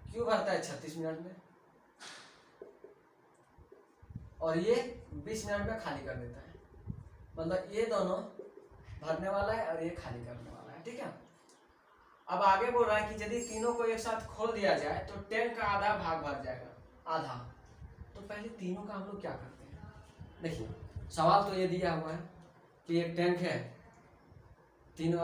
क्यू भरता है 36 मिनट में, और ये 20 मिनट में खाली कर देता है। मतलब ये दोनों भरने वाला है और ये खाली करने वाला है, ठीक है। अब आगे बोल रहा है कि यदि तीनों को एक साथ खोल दिया जाए तो टैंक का आधा भाग भर जाएगा, आधा। तो पहले तीनों का हम लोग क्या करते हैं, देखिए सवाल तो ये दिया हुआ है कि एक टैंक है, 3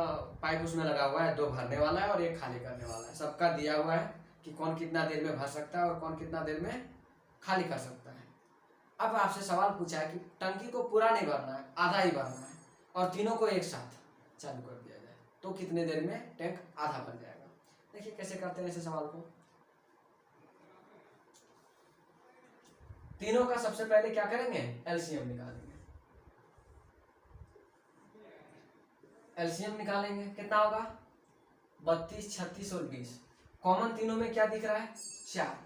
पाइप उसमें लगा हुआ है, 2 भरने वाला है और 1 खाली करने वाला है। सबका दिया हुआ है कि कौन कितना देर में भर सकता है और कौन कितना देर में खाली कर सकता है। अब आपसे सवाल पूछा है कि टंकी को पूरा नहीं भरना है, आधा ही भरना है, और तीनों को एक साथ चालू कर दिया जाए तो कितने देर में टैंक आधा भर जाएगा। देखिए कैसे करते हैं ऐसे सवाल को। तीनों का सबसे पहले क्या करेंगे, एलसीएम निकालेंगे। एलसीएम निकालेंगे, कितना होगा 32, 36 और 20। कॉमन तीनों में क्या दिख रहा है, 4,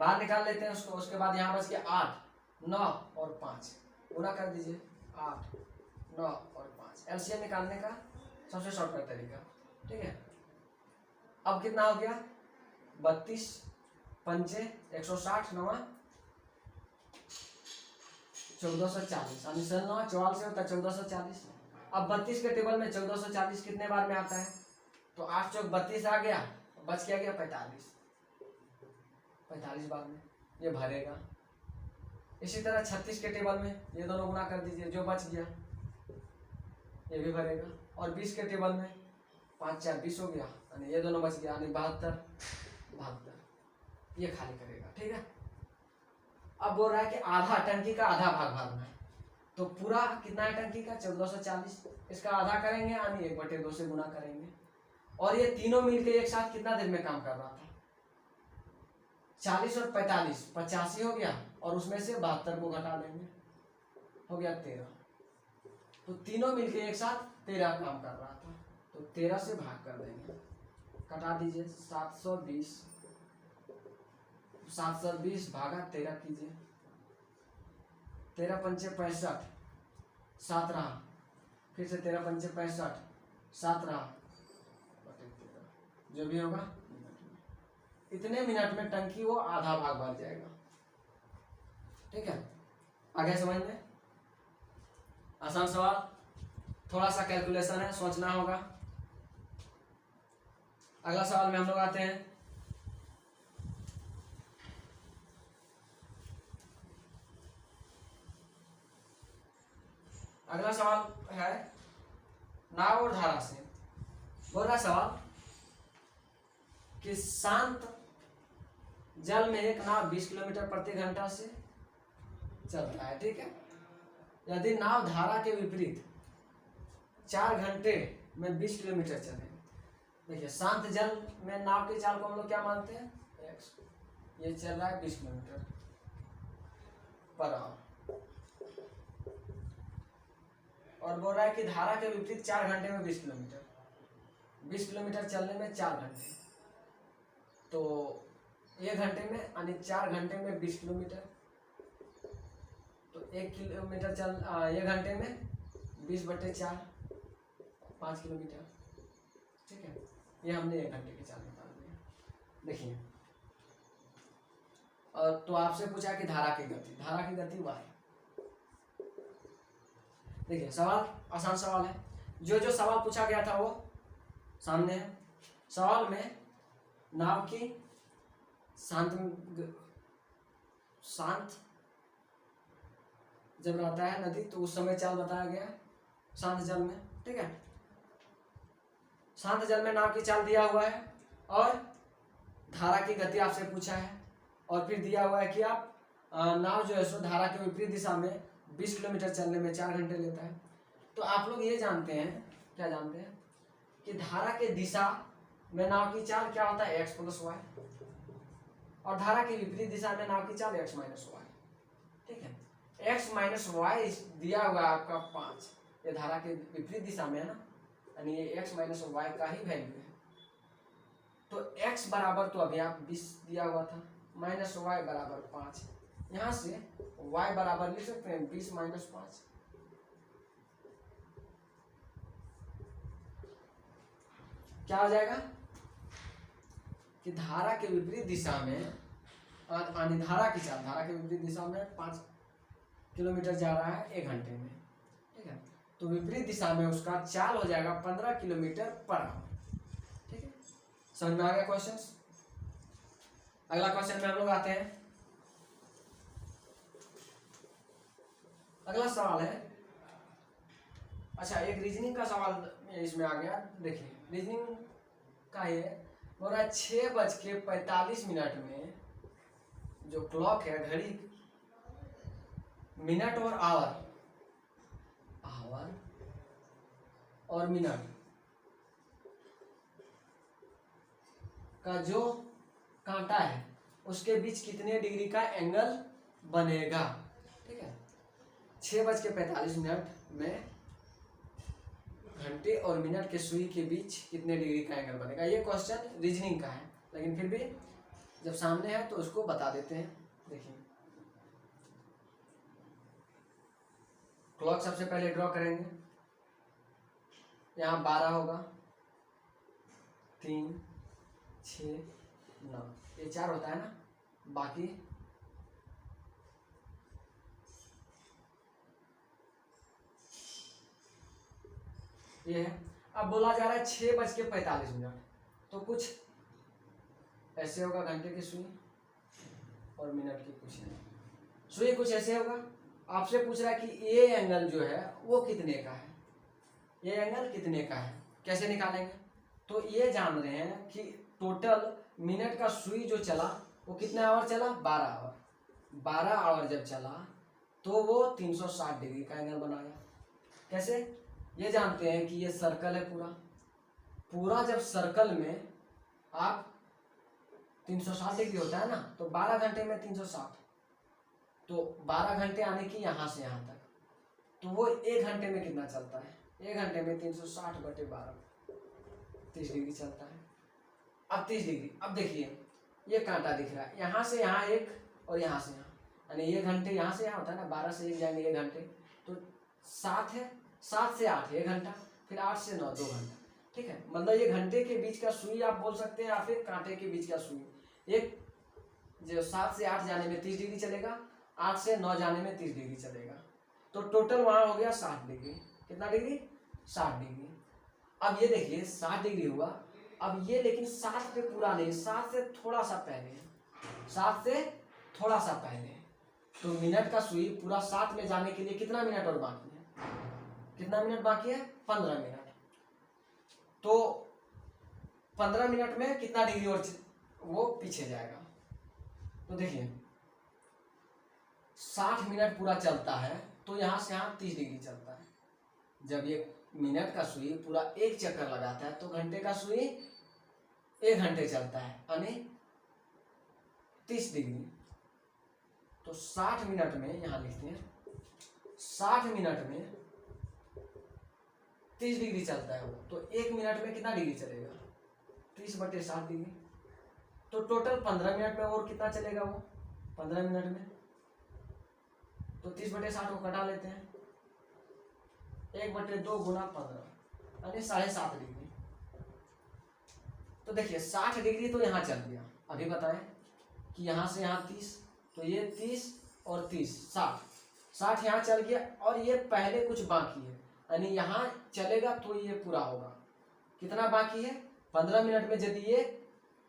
बाहर निकाल लेते हैं उसको। उसके बाद यहाँ बच गया 8, 9 और 5, पूरा कर दीजिए, 8, 9 और 5। एलसीएम निकालने का सबसे शॉर्टकट तरीका, ठीक है। अब कितना हो गया 32 पंचे 160, 9 1440, 44 होता है 1440। अब 32 के टेबल में 1440 कितने बार में आता है, तो 8 चौक 32 आ गया, बच क्या गया 45 बार में ये भरेगा। इसी तरह 36 के टेबल में ये दोनों गुना कर दीजिए, जो बच गया ये भी भरेगा। और 20 के टेबल में 5 4 20 हो गया, यानी ये दोनों बच गया, यानी 72, ये खाली करेगा, ठीक है। अब बोल रहा है कि आधा टंकी का आधा भाग भरना है, तो पूरा कितना है टंकी का 1440, इसका आधा करेंगे यानी 1/2 से गुना करेंगे। और ये तीनों मिलके एक साथ कितना देर में काम कर रहा था, 40 और 45, 85 हो गया, और उसमें से 72 को घटा देंगे, हो गया 13। तो तीनों मिलके एक साथ 13 काम कर रहा था, तो 13 से भाग कर देंगे, कटा दीजिए 720 भागा 13 कीजिए, 13 पंचे 65, 7 रहा, फिर से 13 पंचे 65, 7 रहा, जो भी होगा इतने मिनट में टंकी वो आधा भाग भर जाएगा, ठीक है। आगे समझ में आसान सवाल, थोड़ा सा कैलकुलेशन है, सोचना होगा। अगला सवाल में हम लोग आते हैं। अगला सवाल है नाव और धारा से। बोल रहा सवाल कि शांत जल में एक नाव 20 किलोमीटर प्रति घंटा से चलता है, ठीक है। यदि नाव धारा के विपरीत 4 घंटे में 20 किलोमीटर चले, देखिए शांत जल में नाव की चाल को हम लोग क्या मानते हैं, ये चल रहा है 20 किलोमीटर पर आवर, और बोल रहा है कि धारा के विपरीत 4 घंटे में 20 किलोमीटर, 20 किलोमीटर चलने में 4 घंटे, तो 1 घंटे में यानी 4 घंटे में 20 किलोमीटर, तो 1 किलोमीटर चल 1 घंटे में 20/4, 5 किलोमीटर, ठीक है। ये हमने 1 घंटे की चाल निकाल दी। देखिए, और तो आपसे पूछा कि धारा की गति y। देखिए सवाल आसान सवाल है, जो सवाल पूछा गया था वो सामने है। सवाल में नाव की शांत जब रहता है नदी तो उस समय चाल बताया गया है शांत जल में, ठीक है। शांत जल में नाव की चाल दिया हुआ है और धारा की गति आपसे पूछा है और फिर दिया हुआ है कि आप नाव जो है सो धारा के विपरीत दिशा में 20 किलोमीटर चलने में 4 घंटे लेता है। तो आप लोग ये जानते हैं, क्या जानते हैं कि धारा के दिशा में नाव की चाल क्या होता है, x + y, और धारा के विपरीत दिशा में नाव की चाल x - y, ठीक है। x - y दिया हुआ है आपका 5, ये धारा के विपरीत दिशा में है ना, यानी ये x - y का ही वैल्यू है। तो x बराबर तो अभी आप 20 दिया हुआ था, माइनस y बराबर 5, यहाँ से y बराबर लिख सकते हैं 20 - 5। क्या हो जाएगा कि धारा के विपरीत दिशा में धारा की चाल, धारा के विपरीत दिशा में 5 किलोमीटर जा रहा है 1 घंटे में, ठीक है। तो विपरीत दिशा में उसका चाल हो जाएगा 15 किलोमीटर पर आवर, ठीक है। समझ में आ गया क्वेश्चन। अगला क्वेश्चन में हम लोग आते हैं। अगला सवाल है, अच्छा एक रीजनिंग का सवाल इसमें आ गया। देखिए रीजनिंग का ये बोल रहा है 6:45 में जो क्लॉक है, घड़ी, मिनट और आवर और मिनट का जो कांटा है उसके बीच कितने डिग्री का एंगल बनेगा, ठीक है। 6:45 में घंटे और मिनट के सुई के बीच कितने डिग्री का एंगल बनेगा। ये क्वेश्चन रीजनिंग का है, लेकिन फिर भी जब सामने है तो उसको बता देते हैं। देखिए क्लॉक सबसे पहले ड्रॉ करेंगे, यहाँ 12 होगा, 3, 6, 9, ये 4 होता है ना, बाकी ये है। अब बोला जा रहा है 6:45, तो कुछ ऐसे होगा घंटे की सुई और मिनट की कुछ है, सुई कुछ ऐसे होगा। आपसे पूछ रहा है कि ये एंगल जो है वो कितने का है, ये एंगल कितने का है, कैसे निकालेंगे। तो ये जान रहे हैं कि टोटल मिनट का सुई जो चला वो कितने आवर चला, 12 आवर। 12 आवर जब चला तो वो 360 डिग्री का एंगल बनाया। कैसे, ये जानते हैं कि ये सर्कल है पूरा जब सर्कल में आप 360 डिग्री होता है ना, तो 12 घंटे में 360, तो 12 घंटे आने की यहाँ से यहाँ तक, तो वो 1 घंटे में कितना चलता है, 1 घंटे में 360/12, 30 डिग्री चलता है। अब 30 डिग्री, अब देखिए ये कांटा दिख रहा है, यहाँ से यहाँ 1 और यहाँ से यहाँ, यानी 1 घंटे यहाँ से यहाँ होता है ना, 12 से 1 जाएंगे 1 घंटे, तो 7 है, 7 से 8 1 घंटा, फिर 8 से 9 2 घंटा, ठीक है। मतलब ये घंटे के बीच का सुई आप बोल सकते हैं, या फिर कांटे के बीच का सुई। एक जो 7 से 8 जाने में 30 डिग्री चलेगा, 8 से 9 जाने में 30 डिग्री चलेगा, तो टोटल वहां हो गया 60 डिग्री। कितना डिग्री, 60 डिग्री। अब ये देखिए 60 डिग्री हुआ। अब ये लेकिन 60 पे पूरा नहीं, 60 से थोड़ा सा पहले, 60 से थोड़ा सा पहले, तो मिनट का सुई पूरा 60 में जाने के लिए कितना मिनट और बाकी है, कितना मिनट बाकी है, 15 मिनट। तो 15 मिनट में कितना डिग्री और वो पीछे जाएगा। तो देखिए 60 मिनट पूरा चलता है, तो यहाँ से यहाँ 30 डिग्री चलता है। जब ये मिनट का सुई पूरा 1 चक्कर लगाता है, तो घंटे का सुई 1 घंटे चलता है, यानी 30 डिग्री। तो 60 मिनट में, यहाँ लिखते हैं 60 मिनट में 30 डिग्री चलता है वो, तो 1 मिनट में कितना डिग्री चलेगा, 30/60 डिग्री। तो टोटल 15 मिनट में और कितना चलेगा वो, 15 मिनट में, तो 30/60 को कटा लेते हैं, 1/2 गुना 15, यानी 7.5 डिग्री। तो देखिए 60 डिग्री तो यहाँ चल गया। अभी बताएं कि यहाँ से यहाँ 30, तो ये 30 और 30 60 यहाँ चल गया, और ये पहले कुछ बाकी है, यानी यहाँ चलेगा तो ये पूरा होगा। कितना बाकी है, 15 मिनट में यदि ये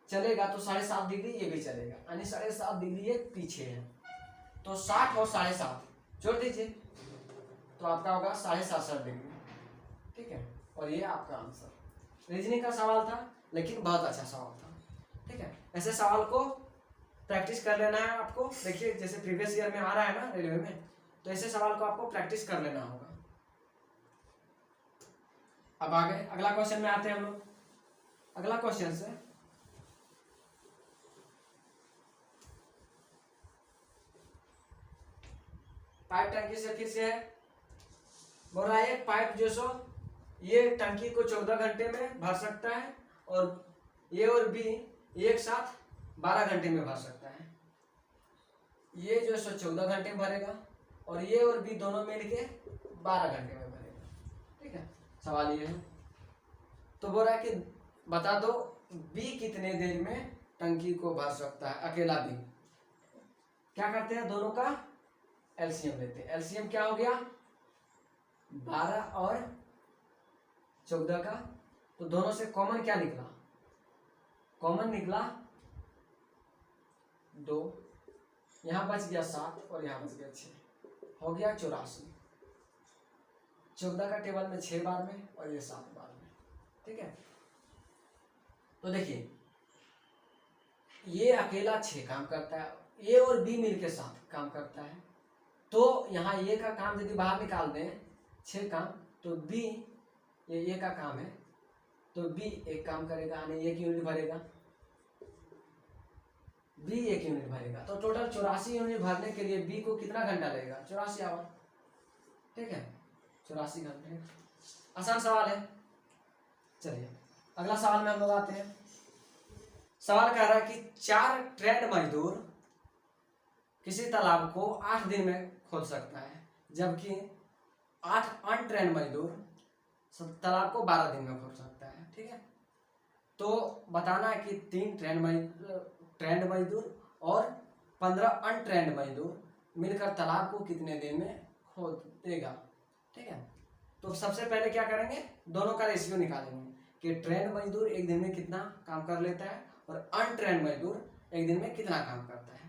चलेगा तो 7.5 डिग्री ये भी चलेगा, यानी 7.5 डिग्री ये पीछे है। तो 60 और 7.5 जोड़ दीजिए तो आपका होगा 67.5 डिग्री। ठीक है, और ये आपका आंसर। रीजनिंग का सवाल था लेकिन बहुत अच्छा सवाल था। ठीक है, ऐसे सवाल को प्रैक्टिस कर लेना है आपको। देखिए जैसे प्रीवियस ईयर में आ रहा है ना रेलवे में, तो ऐसे सवाल को आपको प्रैक्टिस कर लेना होगा। अब आगे अगला क्वेश्चन में आते हैं हम लोग। अगला क्वेश्चन से पाइप टंकी से फिर से है, बोल रहा है पाइप जो सो ये टंकी को 14 घंटे में भर सकता है और ए और बी एक साथ 12 घंटे में भर सकता है। ये जो सो 14 घंटे में भरेगा और ये और बी दोनों मिलके 12 घंटे में भरेगा। ठीक है, सवाल ये है। तो बोल रहा है कि बता दो बी कितने देर में टंकी को भर सकता है, अकेला बी। क्या करते हैं, दोनों का एलसीएम लेते हैं। एलसीएम क्या हो गया, 12 और 14 का, तो दोनों से कॉमन क्या निकला, कॉमन निकला 2, यहां बच गया 7 और यहां बच गया 6, हो गया 84। 14 का टेबल में 6 बार में और ये 7 बार में। ठीक है, तो देखिए ये अकेला 6 काम करता है, ए और बी मिलके 7 काम करता है। तो यहाँ ए का काम यदि बाहर निकाल दें 6 काम, तो बी ये ए का काम है तो बी एक काम करेगा, यानी 1 यूनिट भरेगा, बी 1 यूनिट भरेगा। तो टोटल 84 यूनिट भरने के लिए बी को कितना घंटा लगेगा, 84 आवर। ठीक है, 84 घंटे। आसान सवाल है। चलिए अगला सवाल में हम लोग आते हैं। सवाल कह रहा है कि 4 ट्रेंड मजदूर किसी तालाब को 8 दिन में खोद सकता है, जबकि 8 अनट्रेंड मजदूर तालाब को 12 दिन में खोद सकता है। ठीक है, तो बताना है कि 3 ट्रेंड मजदूर और 15 अनट्रेंड मजदूर मिलकर तालाब को कितने दिन में खोद देगा। ठीक है, तो सबसे पहले क्या करेंगे, दोनों का रेशियो निकालेंगे कि ट्रेंड मजदूर एक दिन में कितना काम कर लेता है और अनट्रेंड मजदूर एक दिन में कितना काम करता है।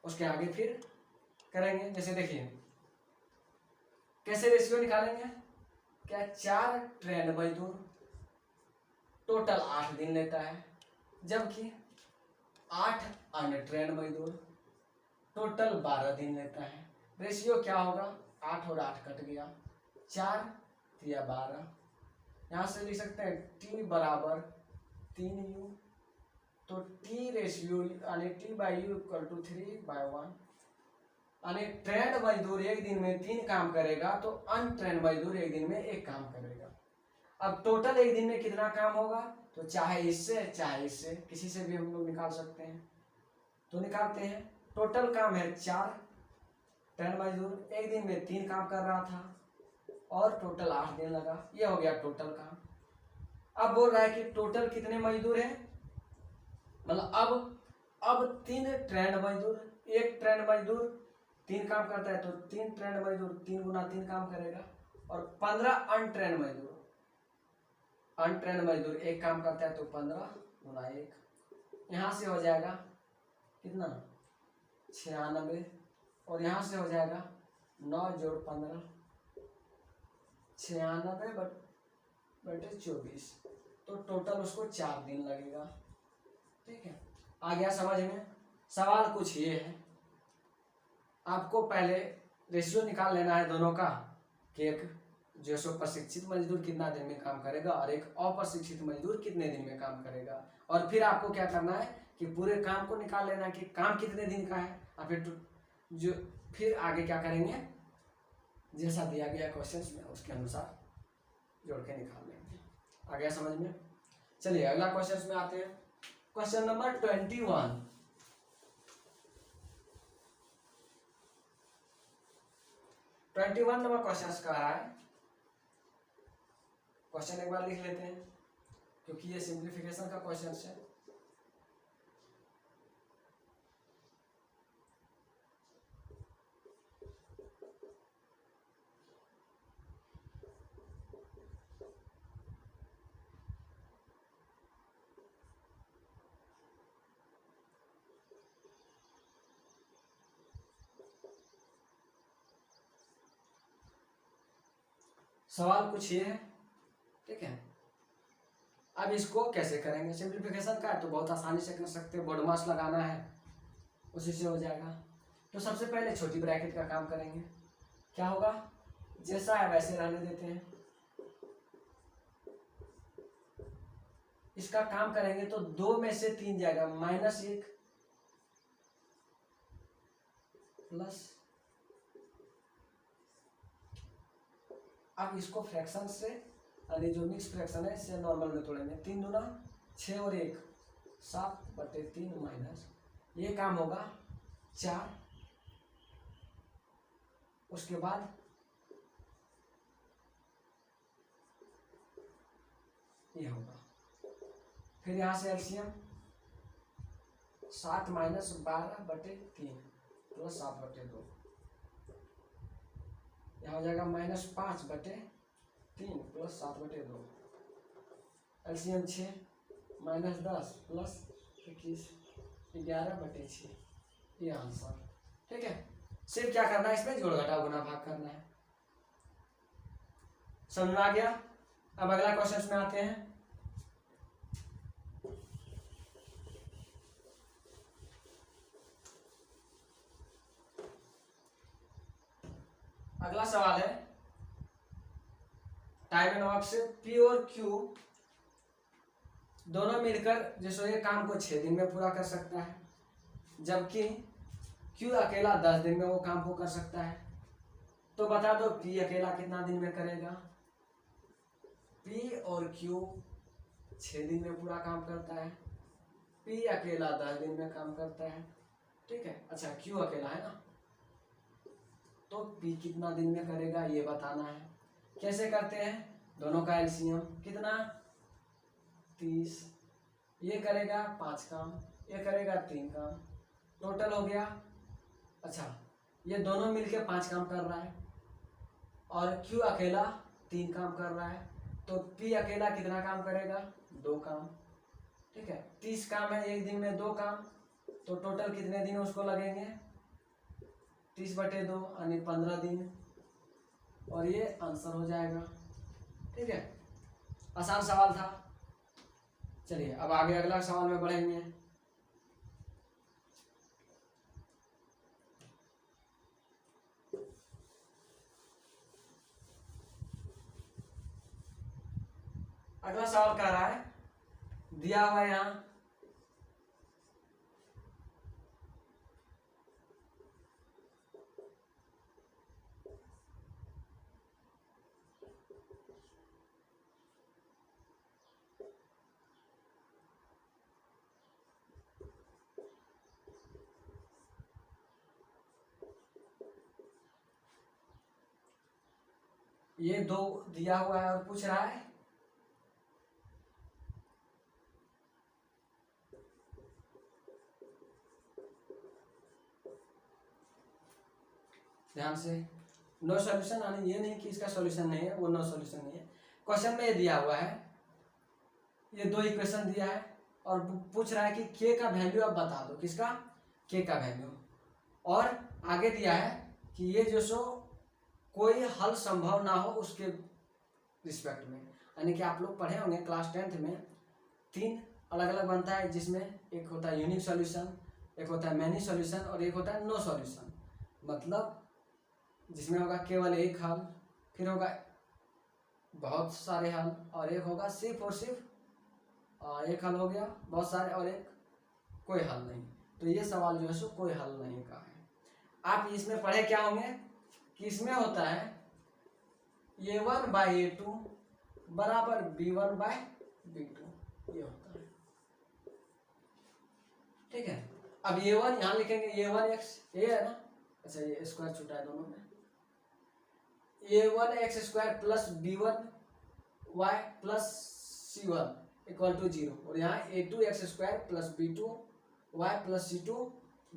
उसके आगे फिर करेंगे। जैसे देखिए कैसे रेशियो निकालेंगे, क्या 4 ट्रेंड मजदूर टोटल 8 दिन लेता है, जबकि 8 अनट्रेंड मजदूर टोटल 12 दिन लेता है। रेशियो क्या होगा, 8 और 8 कट गया, 4 या 12। यहाँ से लिख सकते हैं टी बराबर 3u, तो टी रेशियो यानी T by U equal to 3/1। यानी ट्रेंड मजदूर एक दिन में 3 काम करेगा तो अनट्रेंड मजदूर एक दिन में 1 काम करेगा। अब टोटल एक दिन में कितना काम होगा, तो चाहे इससे चाहे इससे किसी से भी हम लोग निकाल सकते हैं, तो निकालते हैं। टोटल काम है 4, ट्रेंड मजदूर एक दिन में 3 काम कर रहा था और टोटल 8 दिन लगा, ये हो गया टोटल काम। अब बोल रहा है कि टोटल कितने मजदूर हैं, मतलब अब 3 ट्रेंड मजदूर, एक ट्रेंड मजदूर 3 काम करता है तो 3 ट्रेंड मजदूर 3 गुना 3 काम करेगा, और 15 अनट्रेंड मजदूर, अनट्रेंड मजदूर 1 काम करता है तो 15 गुना 1, यहाँ से हो जाएगा कितना 96, और यहाँ से हो जाएगा 9 जोड़ 15, 96 बटे 24, तो टोटल उसको 4 दिन लगेगा। ठीक है, आ गया समझ में। सवाल कुछ ये है, आपको पहले रेशियो निकाल लेना है दोनों का कि एक जो सो प्रशिक्षित मजदूर कितना दिन में काम करेगा और एक अप्रशिक्षित मजदूर कितने दिन में काम करेगा, और फिर आपको क्या करना है कि पूरे काम को निकाल लेना है कि काम कितने दिन का है, और फिर आगे क्या करेंगे, जैसा दिया गया क्वेश्चंस में उसके अनुसार जोड़ के निकाल लेंगे। आ गया समझ में। चलिए अगला क्वेश्चन में आते हैं। Question number 21। नंबर क्वेश्चन का है। क्वेश्चन एक बार लिख लेते हैं क्योंकि ये सिंप्लीफिकेशन का क्वेश्चन है। सवाल कुछ ये है, ठीक है। अब इसको कैसे करेंगे, सिंप्लीफिकेशन का है तो बहुत आसानी से कर सकते हैं, बोर्ड मास लगाना है उसी से हो जाएगा। तो सबसे पहले छोटी ब्रैकेट का काम करेंगे, क्या होगा, जैसा है वैसे रहने देते हैं। इसका काम करेंगे तो 2 में से 3 जाएगा, -1 प्लस, अब इसको फ्रैक्शन से, यानी जो मिक्स फ्रैक्शन है इससे नॉर्मल में तोड़ेंगे। 3 दूना 6 और 1 7/3 माइनस, ये काम होगा 4, उसके बाद ये होगा, फिर यहाँ से एलसीएम 7 - 12/3 प्लस 7/2, यहाँ हो जाएगा -5/3 प्लस 7/2, एलसीएम 6 -10 प्लस 21 11/6, ये आंसर, ठीक है। सिर्फ क्या करना है, इसमें जोड़ घटाव गुना भाग करना है। समझ में आ गया। अब अगला क्वेश्चन में आते हैं। अगला सवाल है टाइम एंड वर्क से, पी और क्यू दोनों मिलकर जैसे ये काम को 6 दिन में पूरा कर सकता है, जबकि क्यू अकेला 10 दिन में वो काम को कर सकता है। तो बता दो पी अकेला कितना दिन में करेगा। पी और क्यू 6 दिन में पूरा काम करता है, पी अकेला 10 दिन में काम करता है, ठीक है। अच्छा क्यू अकेला है ना, तो पी कितना दिन में करेगा ये बताना है। कैसे करते हैं, दोनों का एलसीएम कितना 30, ये करेगा 5 काम, ये करेगा 3 काम, टोटल हो गया। अच्छा ये दोनों मिलके 5 काम कर रहा है और क्यू अकेला 3 काम कर रहा है, तो पी अकेला कितना काम करेगा 2 काम, ठीक है। 30 काम है, एक दिन में 2 काम, तो टोटल कितने दिन उसको लगेंगे 30/2 यानी 15 दिन, और ये आंसर हो जाएगा, ठीक है। आसान सवाल था। चलिए अब आगे अगला सवाल में बढ़ेंगे। अगला सवाल कह रहा है, दिया हुआ है यहां ये 2 दिया हुआ है और पूछ रहा है ध्यान से, नो सॉल्यूशन, यानी ये नहीं कि इसका सॉल्यूशन नहीं है, वो नो सॉल्यूशन नहीं है। क्वेश्चन में ये दिया हुआ है, ये 2 इक्वेशन दिया है और पूछ रहा है कि के का वैल्यू आप बता दो, किसका, के का वैल्यू, और आगे दिया है कि ये जो सो कोई हल संभव ना हो उसके रिस्पेक्ट में, यानी कि आप लोग पढ़े होंगे क्लास 10th में 3 अलग अलग बनता है, जिसमें एक होता है यूनिक सॉल्यूशन, एक होता है मैनी सॉल्यूशन और एक होता है नो सॉल्यूशन। मतलब जिसमें होगा केवल एक हल, फिर होगा बहुत सारे हल, और एक होगा सिर्फ और सिर्फ एक हल हो गया बहुत सारे, और एक कोई हल नहीं। तो ये सवाल जो है सो कोई हल नहीं का है। आप इसमें पढ़े क्या होंगे कि इसमें होता है A1/A2 बराबर B1/B2, ये होता है, ठीक है। अब A1 यहाँ लिखेंगे, A1x ये है ना, अच्छा ये स्क्वायर छूटा है दोनों में, A1x² plus B1y plus C1 equal to 0, और यहाँ A2x² plus B2y plus C2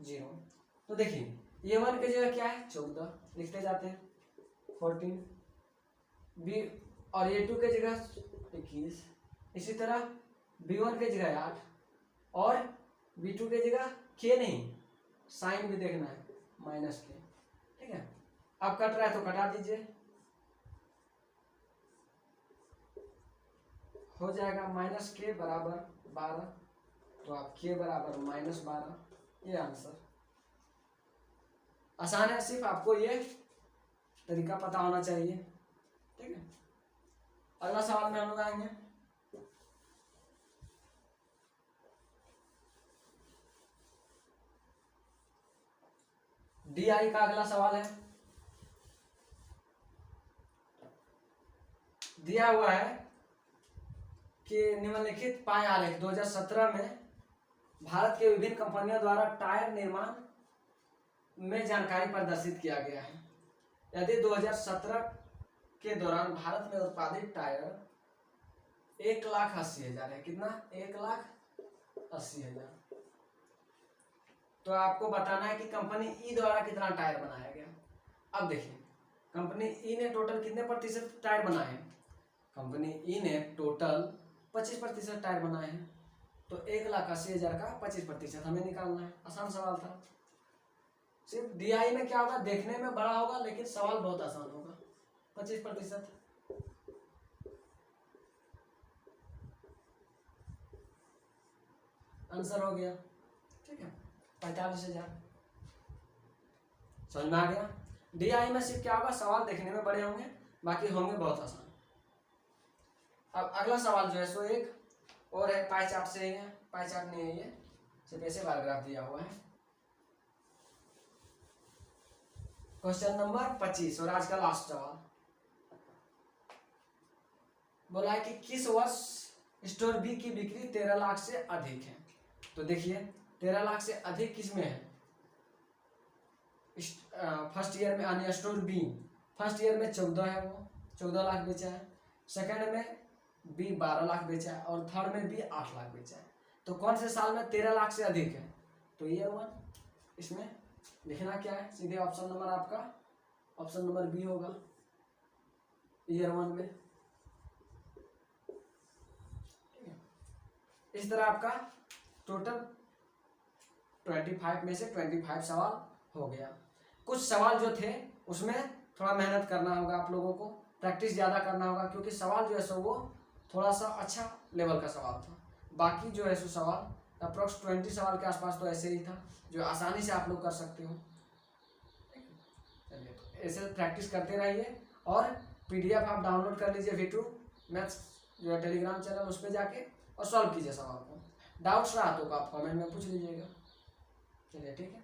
0। तो देखिए A1 की जगह क्या है 14, लिखते जाते हैं 14, B और A2 की जगह 21, इसी तरह B1 की जगह 8 और B2 की जगह के नहीं, साइन भी देखना है -के, ठीक है। अब कट रहा है तो कटा दीजिए, हो जाएगा माइनस के बराबर 12, तो आप के बराबर -12, ये आंसर। आसान है, सिर्फ आपको ये तरीका पता होना चाहिए। ठीक है, अगला सवाल में हम लोग आएंगे। DI का अगला सवाल है, दिया हुआ है कि निम्नलिखित पाए आरेख 2017 में भारत के विभिन्न कंपनियों द्वारा टायर निर्माण में जानकारी प्रदर्शित किया गया है। यदि 2017 के दौरान भारत में उत्पादित टायर 1,80,000 है, कितना? 1,80,000, तो आपको बताना है कि कंपनी ई द्वारा कितना टायर बनाया गया। अब देखिए, कंपनी ई ने टोटल कितने प्रतिशत टायर बनाए हैं? कंपनी ई ने टोटल 25% टायर बनाए हैं, तो 1,80,000 का 25% हमें निकालना है। आसान सवाल था। सिर्फ DI में क्या होगा, देखने में बड़ा होगा लेकिन सवाल बहुत आसान होगा। 25% आंसर हो गया। ठीक है, 45,000। समझ में आ गया? DI में सिर्फ क्या होगा, सवाल देखने में बड़े होंगे, बाकी होंगे बहुत आसान। अब अगला सवाल जो है सो एक और है, पाई चार्ट से ही है, पाई चार्ट नहीं है, ये सिर्फ ऐसे बार ग्राफ दिया हुआ है। क्वेश्चन नंबर 25 और आज का लास्ट सवाल। बोला है कि किस वर्ष स्टोर बी की बिक्री 13 लाख से अधिक है? तो देखिए, 13 लाख से अधिक किस में है? फर्स्ट ईयर में, यानी स्टोर बी फर्स्ट ईयर में 14 है, वो 14 लाख बेचा है। सेकंड में बी 12 लाख बेचा है और थर्ड में बी 8 लाख बेचा है। तो कौन से साल में 13 लाख से अधिक है? तो ईयर 1। इसमें लिखना क्या है? सीधे ऑप्शन नंबर आपका ऑप्शन नंबर बी होगा, ईयर 1 में। इस तरह आपका टोटल 25 में से 25 सवाल हो गया। कुछ सवाल जो थे उसमें थोड़ा मेहनत करना होगा आप लोगों को, प्रैक्टिस ज़्यादा करना होगा, क्योंकि सवाल जो है सो वो थोड़ा सा अच्छा लेवल का सवाल था। बाकी जो है सो सवाल अप्रोक्स 20 सवाल के आसपास तो ऐसे ही था, जो आसानी से आप लोग कर सकते हो। चलिए, ऐसे प्रैक्टिस करते रहिए और PDF आप डाउनलोड कर लीजिए, V2 मैथ्स जो है टेलीग्राम चैनल, उस पर जाके और सॉल्व कीजिए सवाल को। डाउट्स रहा तो आप कमेंट में पूछ लीजिएगा। चलिए, ठीक है।